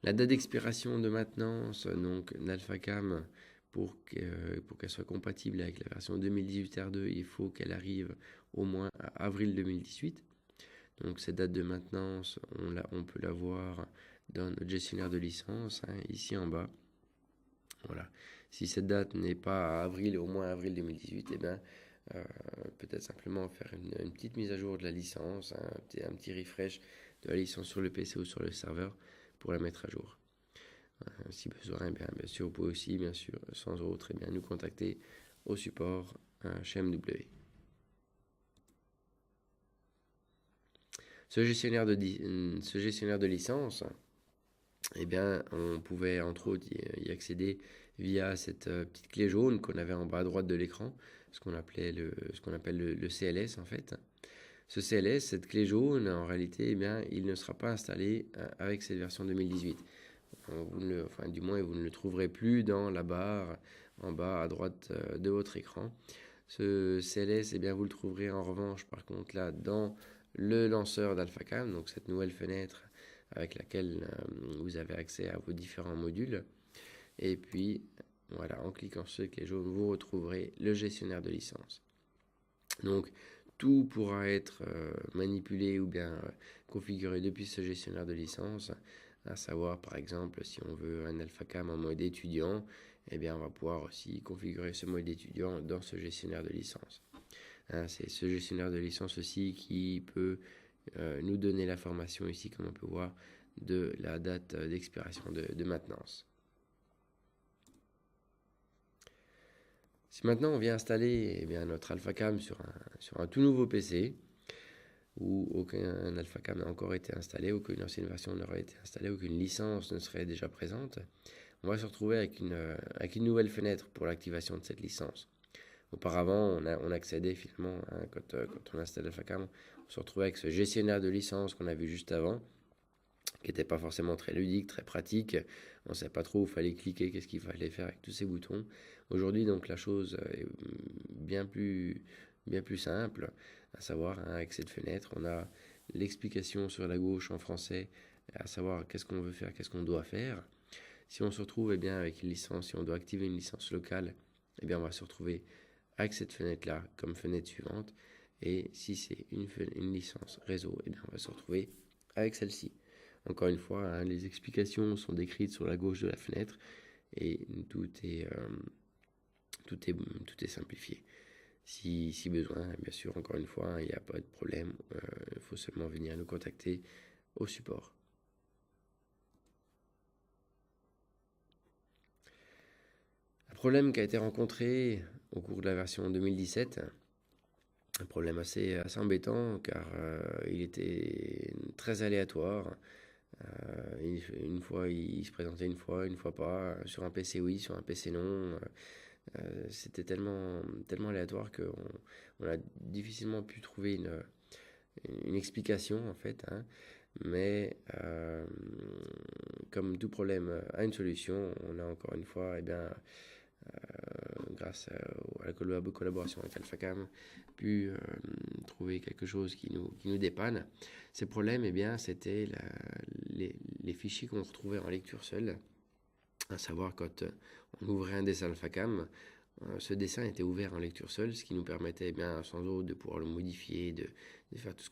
La date d'expiration de maintenance donc d'AlphaCam, pour qu'elle soit compatible avec la version 2018 R2, il faut qu'elle arrive au moins à avril 2018. Donc cette date de maintenance, on peut la voir dans notre gestionnaire de licence, ici en bas. Voilà. Si cette date n'est pas à avril, au moins avril 2018, eh bien, peut-être simplement faire une petite mise à jour de la licence, un petit refresh de la licence sur le PC ou sur le serveur pour la mettre à jour. Si besoin, eh bien sûr, vous pouvez aussi, bien sûr, sans autre, eh bien, nous contacter au support chez MW. Ce gestionnaire de licence, eh bien, on pouvait entre autres y accéder via cette petite clé jaune qu'on avait en bas à droite de l'écran, ce qu'on appelle le CLS en fait. Ce CLS, cette clé jaune, en réalité, eh bien, il ne sera pas installé avec cette version 2018. Du moins, vous ne le trouverez plus dans la barre en bas à droite de votre écran. Ce CLS, eh bien, vous le trouverez en revanche, par contre, là, dans le lanceur d'AlphaCam, donc cette nouvelle fenêtre avec laquelle vous avez accès à vos différents modules. Et puis, voilà, en cliquant sur cette clé jaune, vous retrouverez le gestionnaire de licence. Donc, tout pourra être manipulé ou bien configuré depuis ce gestionnaire de licence, à savoir, par exemple, si on veut un AlphaCam en mode étudiant, eh bien, on va pouvoir aussi configurer ce mode étudiant dans ce gestionnaire de licence. C'est ce gestionnaire de licence aussi qui peut nous donner l'information ici, comme on peut voir, de la date d'expiration de maintenance. Si maintenant on vient installer notre AlphaCam sur un tout nouveau PC, où aucun AlphaCam n'a encore été installé, aucune ancienne version n'aurait été installée, aucune licence ne serait déjà présente, on va se retrouver avec une nouvelle fenêtre pour l'activation de cette licence. Auparavant, on accédait finalement, quand on installe AlphaCam, on se retrouvait avec ce gestionnaire de licence qu'on a vu juste avant, qui n'était pas forcément très ludique, très pratique. On ne savait pas trop où il fallait cliquer, qu'est-ce qu'il fallait faire avec tous ces boutons. Aujourd'hui, donc, la chose est bien plus simple, à savoir, avec cette fenêtre, on a l'explication sur la gauche en français, à savoir qu'est-ce qu'on veut faire, qu'est-ce qu'on doit faire. Si on se retrouve avec une licence, si on doit activer une licence locale, on va se retrouver avec cette fenêtre-là comme fenêtre suivante. Et si c'est une licence réseau, on va se retrouver avec celle-ci. Encore une fois, les explications sont décrites sur la gauche de la fenêtre et tout est simplifié. Si besoin, bien sûr, encore une fois, il n'y a pas de problème. Il faut seulement venir nous contacter au support. Un problème qui a été rencontré au cours de la version 2017, un problème assez embêtant car il était très aléatoire. Une fois il se présentait, une fois pas, sur un PC oui, sur un PC non. C'était tellement aléatoire qu'on a difficilement pu trouver une explication en fait, mais comme tout problème a une solution, on a encore une fois grâce à la collaboration avec AlphaCam, pu trouver quelque chose qui nous dépanne. Ces problèmes, c'était les fichiers qu'on retrouvait en lecture seule, à savoir quand on ouvrait un dessin AlphaCam, ce dessin était ouvert en lecture seule, ce qui nous permettait sans autre de pouvoir le modifier, de faire tout ce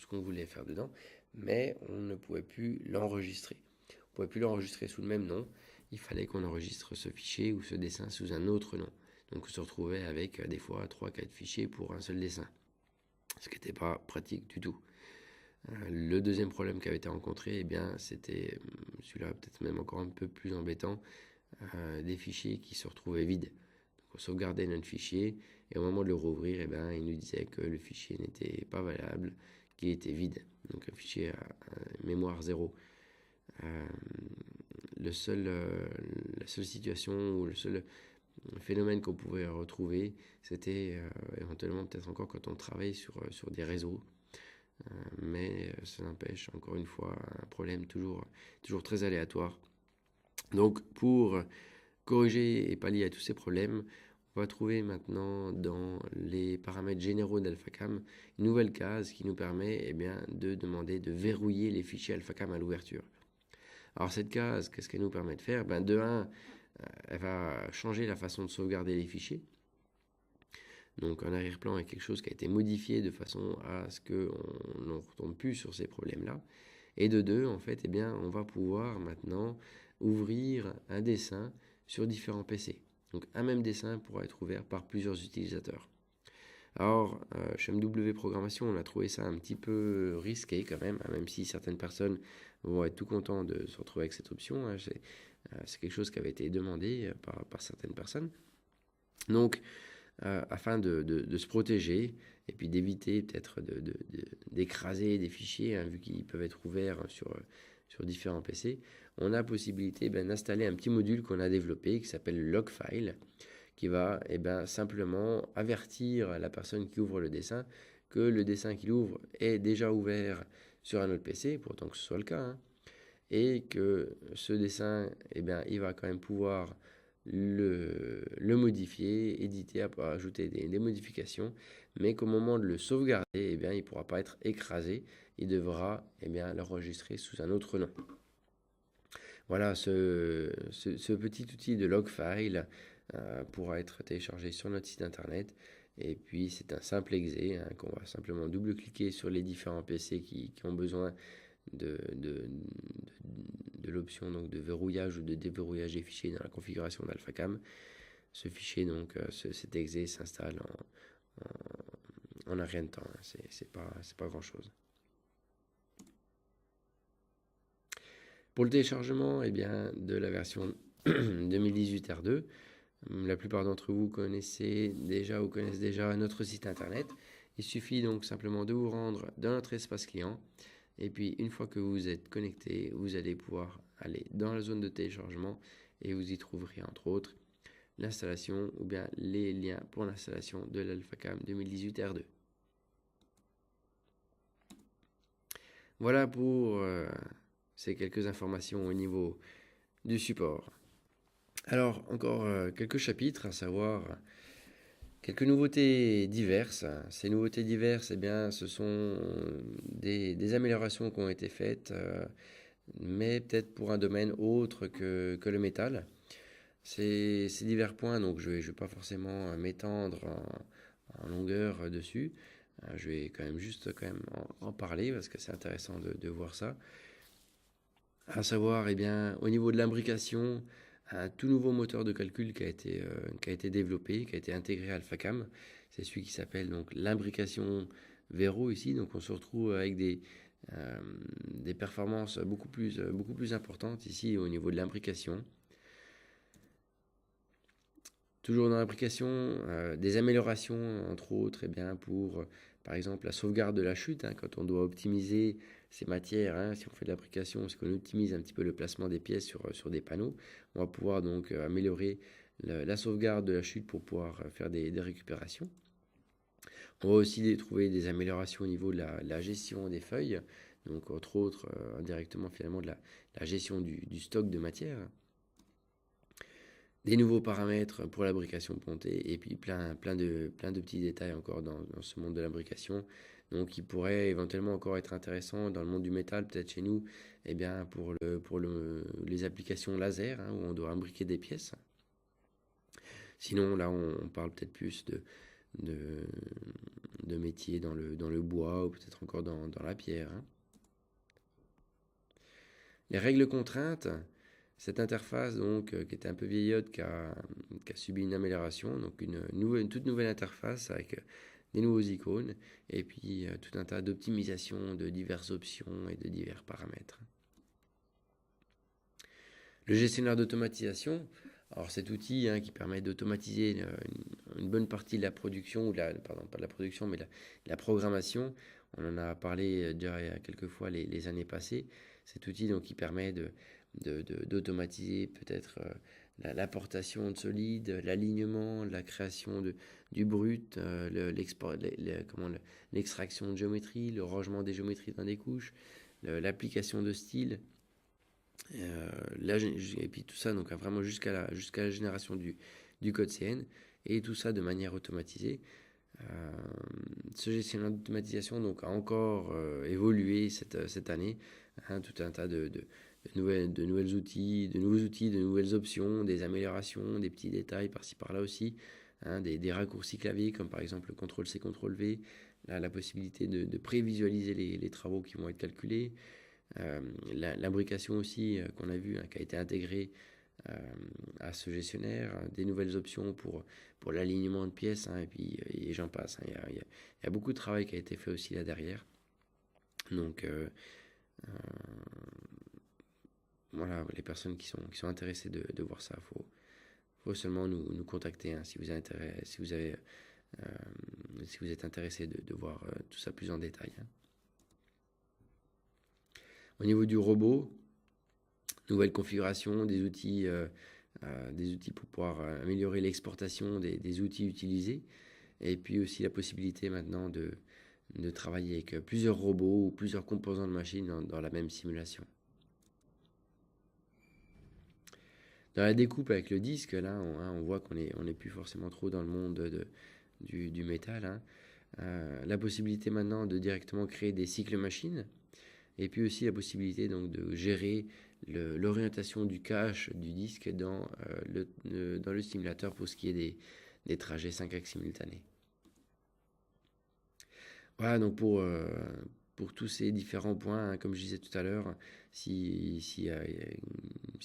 qu'on voulait faire dedans, mais on ne pouvait plus l'enregistrer. On ne pouvait plus l'enregistrer sous le même nom. Il fallait qu'on enregistre ce fichier ou ce dessin sous un autre nom. Donc on se retrouvait avec des fois 3-4 fichiers pour un seul dessin, ce qui n'était pas pratique du tout. Le deuxième problème qui avait été rencontré, c'était celui-là peut-être même encore un peu plus embêtant, des fichiers qui se retrouvaient vides. Donc on sauvegardait notre fichier et au moment de le rouvrir, il nous disait que le fichier n'était pas valable, qu'il était vide. Donc un fichier à mémoire 0. La seule situation ou le seul phénomène qu'on pouvait retrouver, c'était éventuellement peut-être encore quand on travaille sur des réseaux. Mais ça n'empêche encore une fois un problème toujours très aléatoire. Donc pour corriger et pallier à tous ces problèmes, on va trouver maintenant dans les paramètres généraux d'AlphaCam une nouvelle case qui nous permet de demander de verrouiller les fichiers AlphaCam à l'ouverture. Alors cette case, qu'est-ce qu'elle nous permet de faire? De 1, elle va changer la façon de sauvegarder les fichiers. Donc en arrière-plan, il y a quelque chose qui a été modifié de façon à ce qu'on ne retombe plus sur ces problèmes-là. Et de 2, en fait, on va pouvoir maintenant ouvrir un dessin sur différents PC. Donc un même dessin pourra être ouvert par plusieurs utilisateurs. Alors, chez MW Programmation, on a trouvé ça un petit peu risqué quand même, même si certaines personnes vont être tout contents de se retrouver avec cette option. C'est quelque chose qui avait été demandé par certaines personnes. Donc, afin de se protéger et puis d'éviter peut-être d'écraser des fichiers, vu qu'ils peuvent être ouverts sur différents PC, on a la possibilité d'installer un petit module qu'on a développé qui s'appelle le logfile, qui va simplement avertir la personne qui ouvre le dessin que le dessin qu'il ouvre est déjà ouvert sur un autre PC, pour autant que ce soit le cas, et que ce dessin, il va quand même pouvoir le modifier, éditer, ajouter des modifications, mais qu'au moment de le sauvegarder, il ne pourra pas être écrasé, il devra l'enregistrer sous un autre nom. Voilà, ce petit outil de logfile pourra être téléchargé sur notre site internet, et puis c'est un simple exe qu'on va simplement double-cliquer sur les différents PC qui ont besoin de l'option donc de verrouillage ou de déverrouillage des fichiers dans la configuration d'AlphaCam. Ce fichier, donc cet exe s'installe en un rien de temps, c'est pas grand chose. Pour le téléchargement de la version 2018 R2, la plupart d'entre vous connaissent déjà notre site internet. Il suffit donc simplement de vous rendre dans notre espace client. Et puis, une fois que vous êtes connecté, vous allez pouvoir aller dans la zone de téléchargement et vous y trouverez entre autres l'installation ou bien les liens pour l'installation de l'AlphaCam 2018 R2. Voilà pour ces quelques informations au niveau du support. Alors, encore quelques chapitres, à savoir quelques nouveautés diverses. Ces nouveautés diverses, ce sont des améliorations qui ont été faites, mais peut-être pour un domaine autre que le métal. Ces divers points, donc je vais pas forcément m'étendre en longueur dessus. Je vais quand même en parler parce que c'est intéressant de voir ça. À savoir, au niveau de l'imbrication, un tout nouveau moteur de calcul qui a été développé, qui a été intégré à AlphaCam. C'est celui qui s'appelle donc l'imbrication Vero ici. Donc on se retrouve avec des performances beaucoup plus importantes ici au niveau de l'imbrication. Toujours dans l'imbrication, des améliorations entre autres pour par exemple la sauvegarde de la chute, quand on doit optimiser ces matières, si on fait de l'imbrication, c'est qu'on optimise un petit peu le placement des pièces sur des panneaux. On va pouvoir donc améliorer la sauvegarde de la chute pour pouvoir faire des récupérations. On va aussi trouver des améliorations au niveau de la gestion des feuilles, donc entre autres indirectement finalement de la gestion du stock de matière. Des nouveaux paramètres pour l'imbrication pontée et puis plein de petits détails encore dans ce monde de l'imbrication, donc qui pourrait éventuellement encore être intéressant dans le monde du métal, peut-être chez nous, pour les applications laser, où on doit imbriquer des pièces. Sinon là on parle peut-être plus de métiers dans le bois ou peut-être encore dans la pierre. Les règles contraintes. Cette interface, donc, qui était un peu vieillotte, qui a subi une amélioration, donc une toute nouvelle interface avec des nouveaux icônes, et puis tout un tas d'optimisations de diverses options et de divers paramètres. Le gestionnaire d'automatisation, alors cet outil qui permet d'automatiser une bonne partie de la production, pas de la production, mais de la programmation. On en a parlé déjà il y a quelques fois les années passées. Cet outil donc, qui permet d'automatiser peut-être l'apportation de solides, l'alignement, la création du brut, l'extraction de géométrie, le rangement des géométries dans des couches, l'application de style, et puis tout ça donc vraiment jusqu'à la génération du code CN. et tout ça de manière automatisée. Ce gestionnaire d'automatisation donc, a encore évolué cette année, hein, tout un tas de nouveaux outils, de nouvelles options, des améliorations, des petits détails par-ci par-là aussi, hein, des raccourcis clavier comme par exemple le CTRL-C, CTRL-V, la possibilité de prévisualiser les travaux qui vont être calculés, l'imbrication aussi qu'on a vu, hein, qui a été intégrée à ce gestionnaire, des nouvelles options pour l'alignement de pièces, hein, et j'en passe, hein. Il y a beaucoup de travail qui a été fait aussi là derrière. Donc voilà, les personnes qui sont intéressées de voir ça, faut seulement nous contacter, hein, si vous êtes intéressé de voir tout ça plus en détail, hein. Au niveau du robot, nouvelle configuration, des outils pour pouvoir améliorer l'exportation des outils utilisés, et puis aussi la possibilité maintenant de travailler avec plusieurs robots ou plusieurs composants de machine dans la même simulation. Dans la découpe avec le disque, là, on voit qu'on n'est plus forcément trop dans le monde du métal, hein. La possibilité maintenant de directement créer des cycles machines, et puis aussi la possibilité donc de gérer l'orientation du cache du disque dans le simulateur pour ce qui est des trajets 5 axes simultanés. Voilà, donc pour tous ces différents points, hein, comme je disais tout à l'heure, si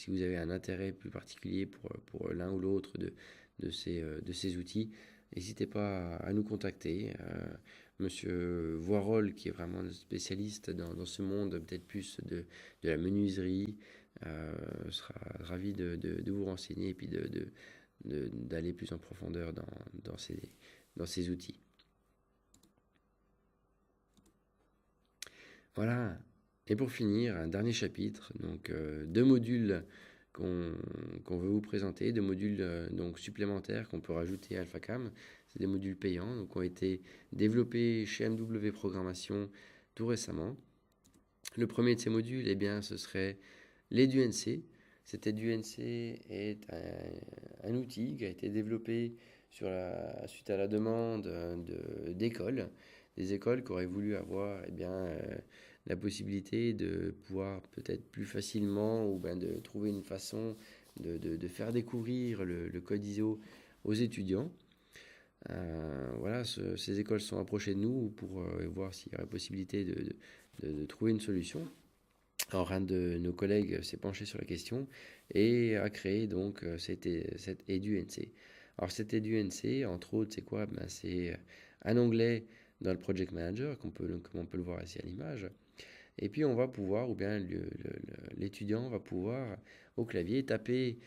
vous avez un intérêt plus particulier pour l'un ou l'autre de ces outils, n'hésitez pas à nous contacter. Monsieur Voirol, qui est vraiment un spécialiste dans ce monde, peut-être plus de la menuiserie, sera ravi de vous renseigner et puis d'aller plus en profondeur dans ces outils. Voilà. Et pour finir, un dernier chapitre, donc 2 modules qu'on veut vous présenter, 2 modules donc supplémentaires qu'on peut rajouter à AlphaCam. C'est des modules payants, donc ont été développés chez MW Programmation tout récemment. Le premier de ces modules, eh bien, ce serait l'EduNC. Cet EduNC est un outil qui a été développé suite à la demande d'écoles, des écoles qui auraient voulu avoir la possibilité de pouvoir peut-être plus facilement ou de trouver une façon de faire découvrir le code ISO aux étudiants. Voilà, ces écoles sont approchées de nous pour voir s'il y aurait possibilité de trouver une solution. Alors un de nos collègues s'est penché sur la question et a créé donc cette EduNC. Alors cette EduNC, entre autres, c'est quoi? C'est un onglet dans le Project Manager, comme on peut le voir ici à l'image. Et puis on va pouvoir, ou bien l'étudiant va pouvoir au clavier taper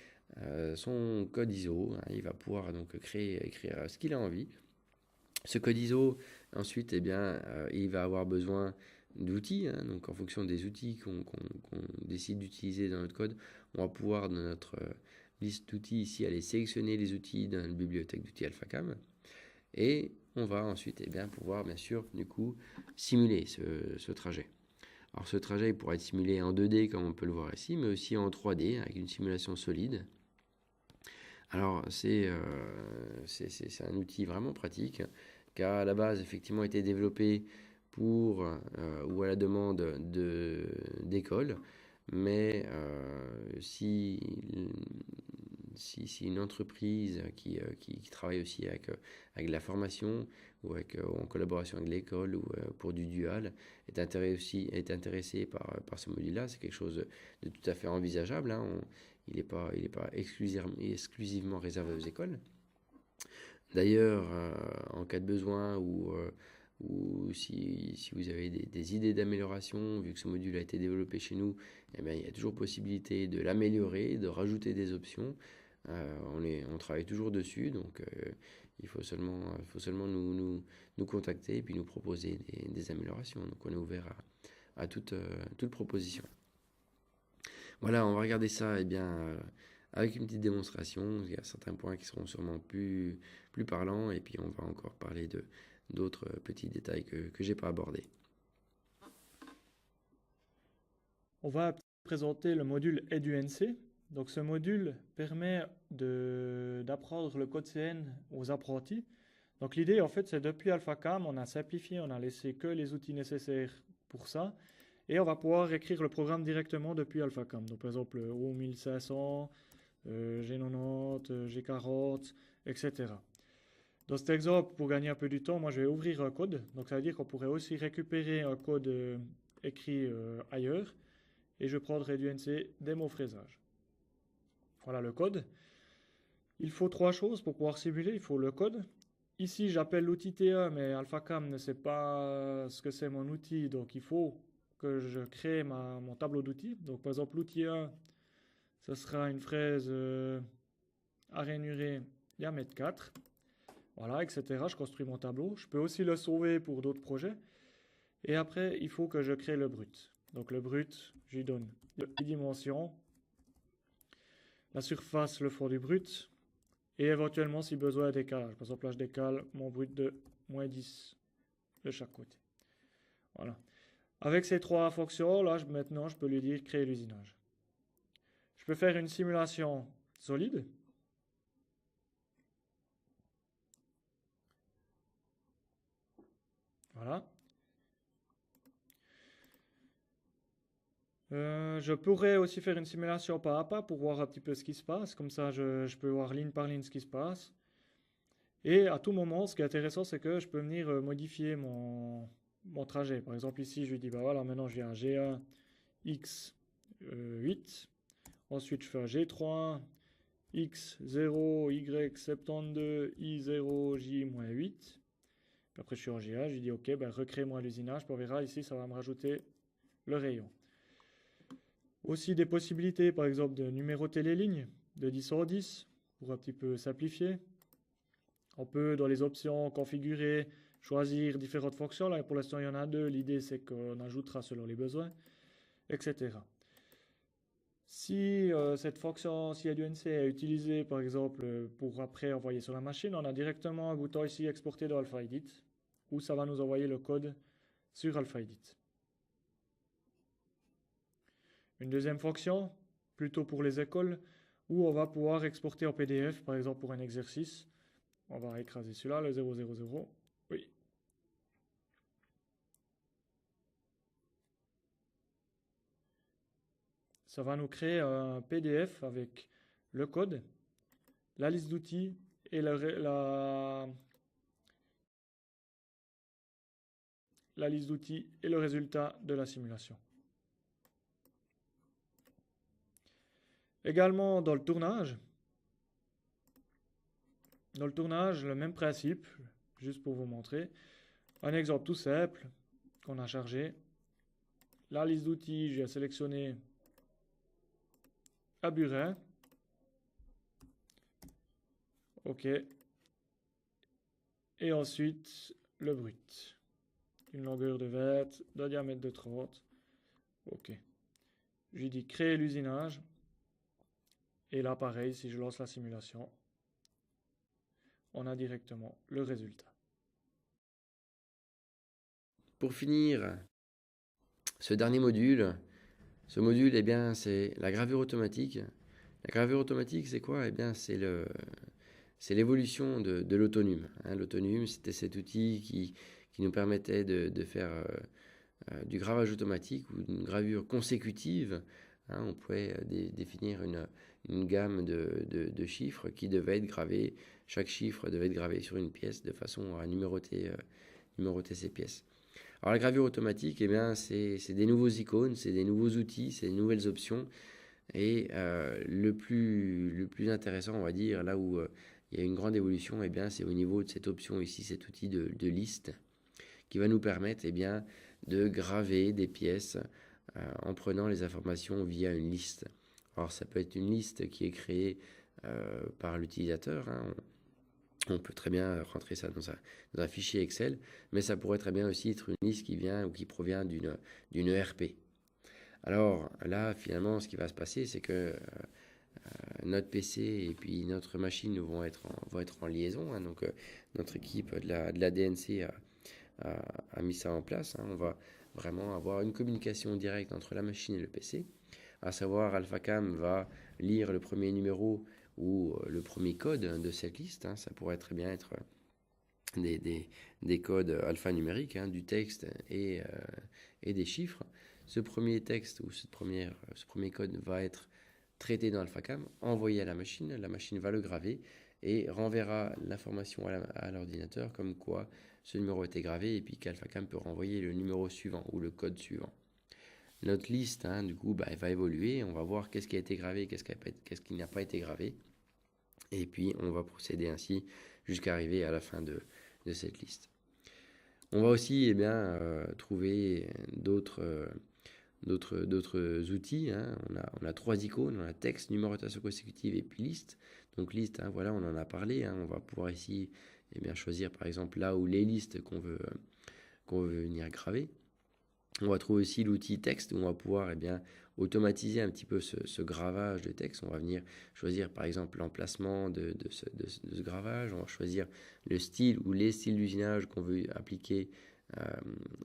son code ISO, hein. Il va pouvoir donc écrire ce qu'il a envie. Ce code ISO, ensuite, il va avoir besoin d'outils, hein. Donc en fonction des outils qu'on décide d'utiliser dans notre code, on va pouvoir dans notre liste d'outils ici aller sélectionner les outils dans la bibliothèque d'outils AlphaCam, et on va ensuite pouvoir bien sûr du coup simuler ce trajet. Alors ce trajet il pourra être simulé en 2D comme on peut le voir ici, mais aussi en 3D avec une simulation solide. Alors c'est un outil vraiment pratique qui a à la base effectivement été développé pour ou à la demande d'écoles, mais si une entreprise qui travaille aussi avec la formation ou en collaboration avec l'école ou pour du dual est intéressée par ce module-là, c'est quelque chose de tout à fait envisageable, hein. Il n'est pas exclusivement réservé aux écoles. D'ailleurs, en cas de besoin ou si vous avez des idées d'amélioration, vu que ce module a été développé chez nous, il y a toujours possibilité de l'améliorer, de rajouter des options. On travaille toujours dessus, donc il faut seulement nous contacter et puis nous proposer des améliorations. Donc on est ouvert à toute proposition. Voilà, on va regarder ça avec une petite démonstration. Il y a certains points qui seront sûrement plus parlants, et puis on va encore parler d'autres petits détails que j'ai pas abordés. On va présenter le module EduNC. Donc ce module permet d'apprendre le code CN aux apprentis. Donc l'idée en fait c'est depuis AlphaCam, on a simplifié, on a laissé que les outils nécessaires pour ça. Et on va pouvoir écrire le programme directement depuis AlphaCam. Donc par exemple O1500, G90, G40, etc. Dans cet exemple, pour gagner un peu du temps, moi je vais ouvrir un code. Donc ça veut dire qu'on pourrait aussi récupérer un code écrit ailleurs. Et je prendrai du NC démo fraisage. Voilà le code. Il faut trois choses pour pouvoir simuler. Il faut le code. Ici, j'appelle l'outil TA, mais AlphaCam ne sait pas ce que c'est mon outil. Donc il faut que je crée mon tableau d'outils. Donc par exemple, l'outil A, ce sera une fraise à rainurée diamètre 4. Voilà, etc. Je construis mon tableau. Je peux aussi le sauver pour d'autres projets. Et après, il faut que je crée le brut. Donc le brut, je lui donne les dimensions, la surface, le fond du brut, et éventuellement, si besoin, un décalage. Par exemple, là, je décale mon brut de moins 10 de chaque côté. Voilà. Avec ces trois fonctions, là, maintenant, je peux lui dire créer l'usinage. Je peux faire une simulation solide. Voilà. Je pourrais aussi faire une simulation pas à pas pour voir un petit peu ce qui se passe. Comme ça, je peux voir ligne par ligne ce qui se passe. Et à tout moment, ce qui est intéressant, c'est que je peux venir modifier mon trajet. Par exemple, ici, je lui dis, bah voilà, maintenant j'ai un G1 X8. Ensuite, je fais un G3 X0 Y72 I0 J-8. Puis après, je suis en G1, je lui dis, ok, ben, recrée-moi l'usinage. Puis on verra, ici, ça va me rajouter le rayon. Aussi des possibilités, par exemple, de numéroter les lignes de 10 en 10 pour un petit peu simplifier. On peut, dans les options, configurer, choisir différentes fonctions. Là, pour l'instant, il y en a deux. L'idée, c'est qu'on ajoutera selon les besoins, etc. Si cette fonction, si ADNC est utilisée, par exemple, pour après envoyer sur la machine, on a directement un bouton ici, exporter dans AlphaEdit, où ça va nous envoyer le code sur AlphaEdit. Une deuxième fonction, plutôt pour les écoles, où on va pouvoir exporter en PDF, par exemple pour un exercice. On va écraser celui-là, le 000. Oui. Ça va nous créer un PDF avec le code, la liste d'outils et la liste d'outils et le résultat de la simulation. Également dans le tournage, le même principe, juste pour vous montrer. Un exemple tout simple qu'on a chargé. La liste d'outils, j'ai sélectionné un burin. OK. Et ensuite, le brut. Une longueur de 20, d'un diamètre de 30. OK. Je lui dis créer l'usinage. Et là, pareil, si je lance la simulation, on a directement le résultat. Pour finir, ce dernier module, eh bien, c'est la gravure automatique. La gravure automatique, c'est quoi? Eh bien, c'est l'évolution de l'autonome. L'autonome, c'était cet outil qui nous permettait de faire du gravage automatique ou une gravure consécutive. On pouvait définir une gamme de chiffres qui devaient être gravés. Chaque chiffre devait être gravé sur une pièce de façon à numéroter ces pièces. Alors la gravure automatique, eh bien, c'est des nouveaux icônes, c'est des nouveaux outils, c'est des nouvelles options. Et le plus intéressant, on va dire, là où il y a une grande évolution, eh bien, c'est au niveau de cette option ici, cet outil de liste, qui va nous permettre eh bien, de graver des pièces en prenant les informations via une liste. Alors ça peut être une liste qui est créée par l'utilisateur. On peut très bien rentrer ça dans un fichier Excel, mais ça pourrait très bien aussi être une liste qui vient ou qui provient d'une ERP. Alors là, finalement, ce qui va se passer, c'est que notre PC et puis notre machine vont être en liaison. Donc notre équipe de la DNC a mis ça en place. On va vraiment avoir une communication directe entre la machine et le PC. À savoir, AlphaCam va lire le premier numéro ou le premier code de cette liste. Hein. Ça pourrait très bien être des codes alphanumériques, hein, du texte et des chiffres. Ce premier texte ou ce premier code va être traité dans AlphaCam, envoyé à la machine va le graver et renverra l'information à l'ordinateur comme quoi ce numéro a été gravé et puis qu'AlphaCam peut renvoyer le numéro suivant ou le code suivant. Notre liste, hein, du coup, elle va évoluer, on va voir qu'est-ce qui a été gravé, qu'est-ce qui n'a pas été gravé, et puis on va procéder ainsi jusqu'à arriver à la fin de cette liste. On va aussi trouver d'autres outils. Hein. On a 3 icônes, on a texte, numérotation consécutive et puis liste. Donc liste, hein, voilà, on en a parlé. Hein. On va pouvoir ici choisir par exemple là où les listes qu'on veut venir graver. On va trouver aussi l'outil texte où on va pouvoir automatiser un petit peu ce gravage de texte. On va venir choisir par exemple l'emplacement de ce gravage. On va choisir le style ou les styles d'usinage qu'on veut appliquer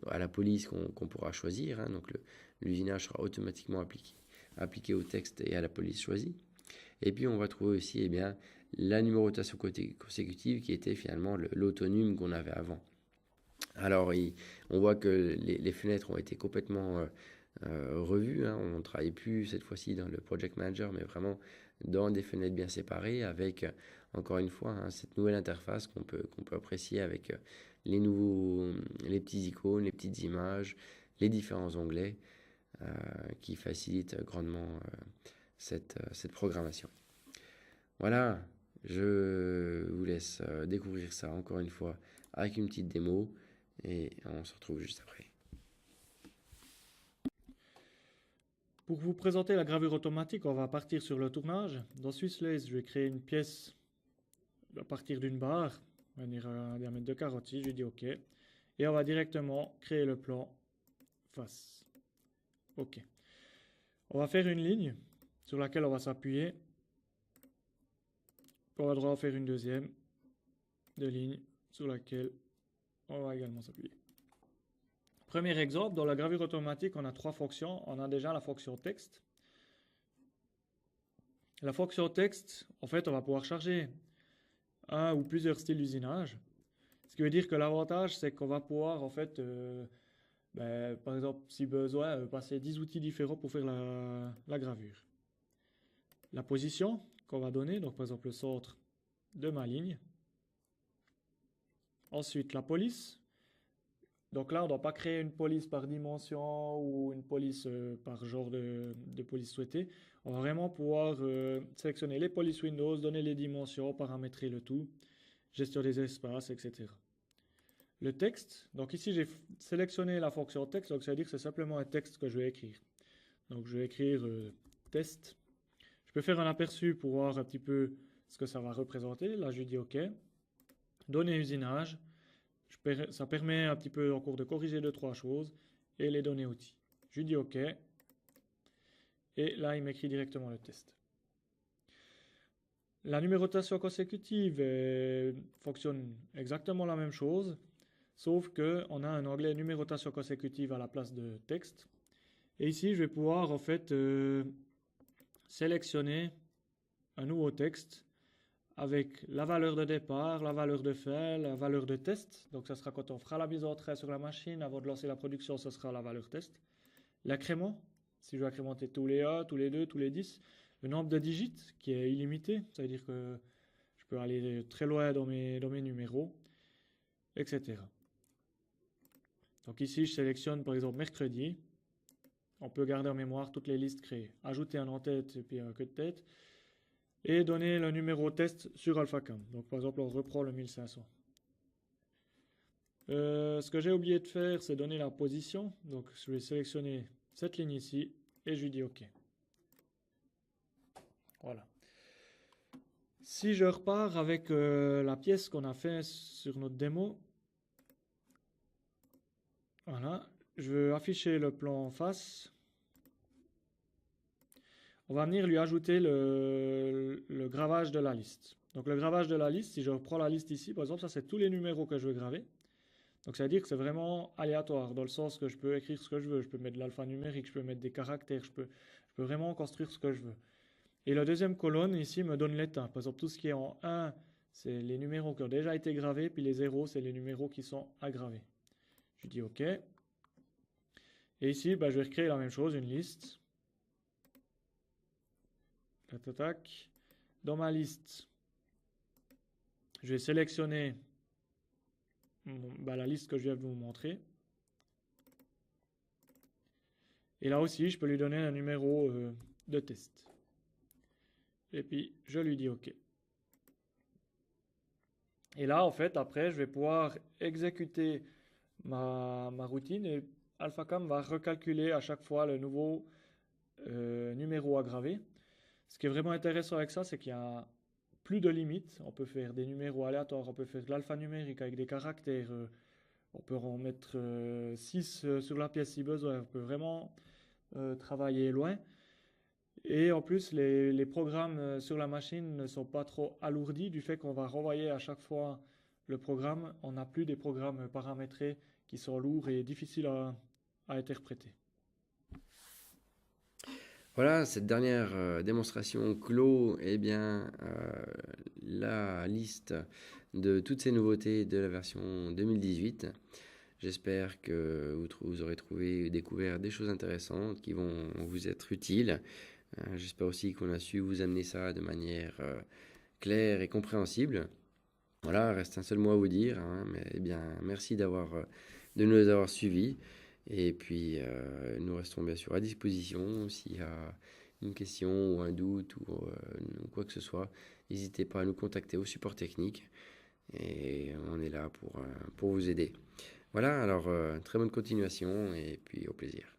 à la police qu'on pourra choisir. Hein. Donc l'usinage sera automatiquement appliqué au texte et à la police choisie. Et puis on va trouver aussi la numérotation consécutive qui était finalement l'autonyme qu'on avait avant. Alors, on voit que les fenêtres ont été complètement revues. Hein. On ne travaille plus cette fois-ci dans le Project Manager, mais vraiment dans des fenêtres bien séparées avec, encore une fois, hein, cette nouvelle interface qu'on peut apprécier avec les petits icônes, les petites images, les différents onglets qui facilitent grandement cette programmation. Voilà, je vous laisse découvrir ça encore une fois avec une petite démo. Et on se retrouve juste après. Pour vous présenter la gravure automatique, on va partir sur le tournage. Dans SwissLace, je vais créer une pièce à partir d'une barre. On va venir à un diamètre de 46, je dis OK. Et on va directement créer le plan face. OK. On va faire une ligne sur laquelle on va s'appuyer. On va devoir faire une deuxième de ligne sur laquelle on va également s'appuyer. Premier exemple, dans la gravure automatique, on a 3 fonctions. On a déjà la fonction texte. La fonction texte, en fait, on va pouvoir charger un ou plusieurs styles d'usinage. Ce qui veut dire que l'avantage, c'est qu'on va pouvoir, en fait, par exemple, si besoin, passer 10 outils différents pour faire la gravure. La position qu'on va donner, donc par exemple le centre de ma ligne. Ensuite, la police. Donc là, on ne doit pas créer une police par dimension ou une police par genre de police souhaitée. On va vraiment pouvoir sélectionner les polices Windows, donner les dimensions, paramétrer le tout, gestion des espaces, etc. Le texte, donc ici j'ai sélectionné la fonction texte, donc ça veut dire que c'est simplement un texte que je vais écrire. Donc je vais écrire test. Je peux faire un aperçu pour voir un petit peu ce que ça va représenter. Là je dis OK. Données usinage. Ça permet un petit peu en cours de corriger 2-3 choses et les données outils. Je dis OK. Et là, il m'écrit directement le test. La numérotation consécutive fonctionne exactement la même chose, sauf qu'on a un onglet numérotation consécutive à la place de texte. Et ici, je vais pouvoir en fait sélectionner un nouveau texte avec la valeur de départ, la valeur de fin, la valeur de test. Donc ça sera quand on fera la mise en trait sur la machine, avant de lancer la production, ce sera la valeur test. L'incrément, si je veux incrémenter tous les 1, tous les 2, tous les 10. Le nombre de digits, qui est illimité, ça veut dire que je peux aller très loin dans mes numéros, etc. Donc ici, je sélectionne par exemple mercredi. On peut garder en mémoire toutes les listes créées. Ajouter un en-tête et puis un queue de tête. Et donner le numéro test sur AlphaCam. Donc par exemple, on reprend le 1500. Ce que j'ai oublié de faire, c'est donner la position. Donc je vais sélectionner cette ligne ici et je lui dis OK. Voilà. Si je repars avec la pièce qu'on a fait sur notre démo, voilà, je veux afficher le plan en face. On va venir lui ajouter le gravage de la liste. Donc le gravage de la liste, si je reprends la liste ici, par exemple, ça c'est tous les numéros que je veux graver. Donc ça veut dire que c'est vraiment aléatoire, dans le sens que je peux écrire ce que je veux. Je peux mettre de l'alphanumérique, je peux mettre des caractères, je peux peux vraiment construire ce que je veux. Et la deuxième colonne ici me donne l'état. Par exemple, tout ce qui est en 1, c'est les numéros qui ont déjà été gravés, puis les 0, c'est les numéros qui sont aggravés. Je dis OK. Et ici, je vais recréer la même chose, une liste. Tac. Dans ma liste, je vais sélectionner la liste que je viens de vous montrer. Et là aussi, je peux lui donner un numéro de test. Et puis, je lui dis OK. Et là, en fait, après, je vais pouvoir exécuter ma routine et AlphaCam va recalculer à chaque fois le nouveau numéro aggravé. Ce qui est vraiment intéressant avec ça, c'est qu'il y a plus de limites. On peut faire des numéros aléatoires, on peut faire de l'alphanumérique avec des caractères. On peut en mettre 6 sur la pièce si besoin. On peut vraiment travailler loin. Et en plus, les programmes sur la machine ne sont pas trop alourdis du fait qu'on va renvoyer à chaque fois le programme. On n'a plus des programmes paramétrés qui sont lourds et difficiles à interpréter. Voilà, cette dernière démonstration clôt la liste de toutes ces nouveautés de la version 2018. J'espère que vous aurez découvert des choses intéressantes qui vont vous être utiles. J'espère aussi qu'on a su vous amener ça de manière claire et compréhensible. Voilà, reste un seul mot à vous dire, merci de nous avoir suivis. Et puis, nous restons bien sûr à disposition. S'il y a une question ou un doute ou quoi que ce soit, n'hésitez pas à nous contacter au support technique. Et on est là pour vous aider. Voilà, alors très bonne continuation et puis au plaisir.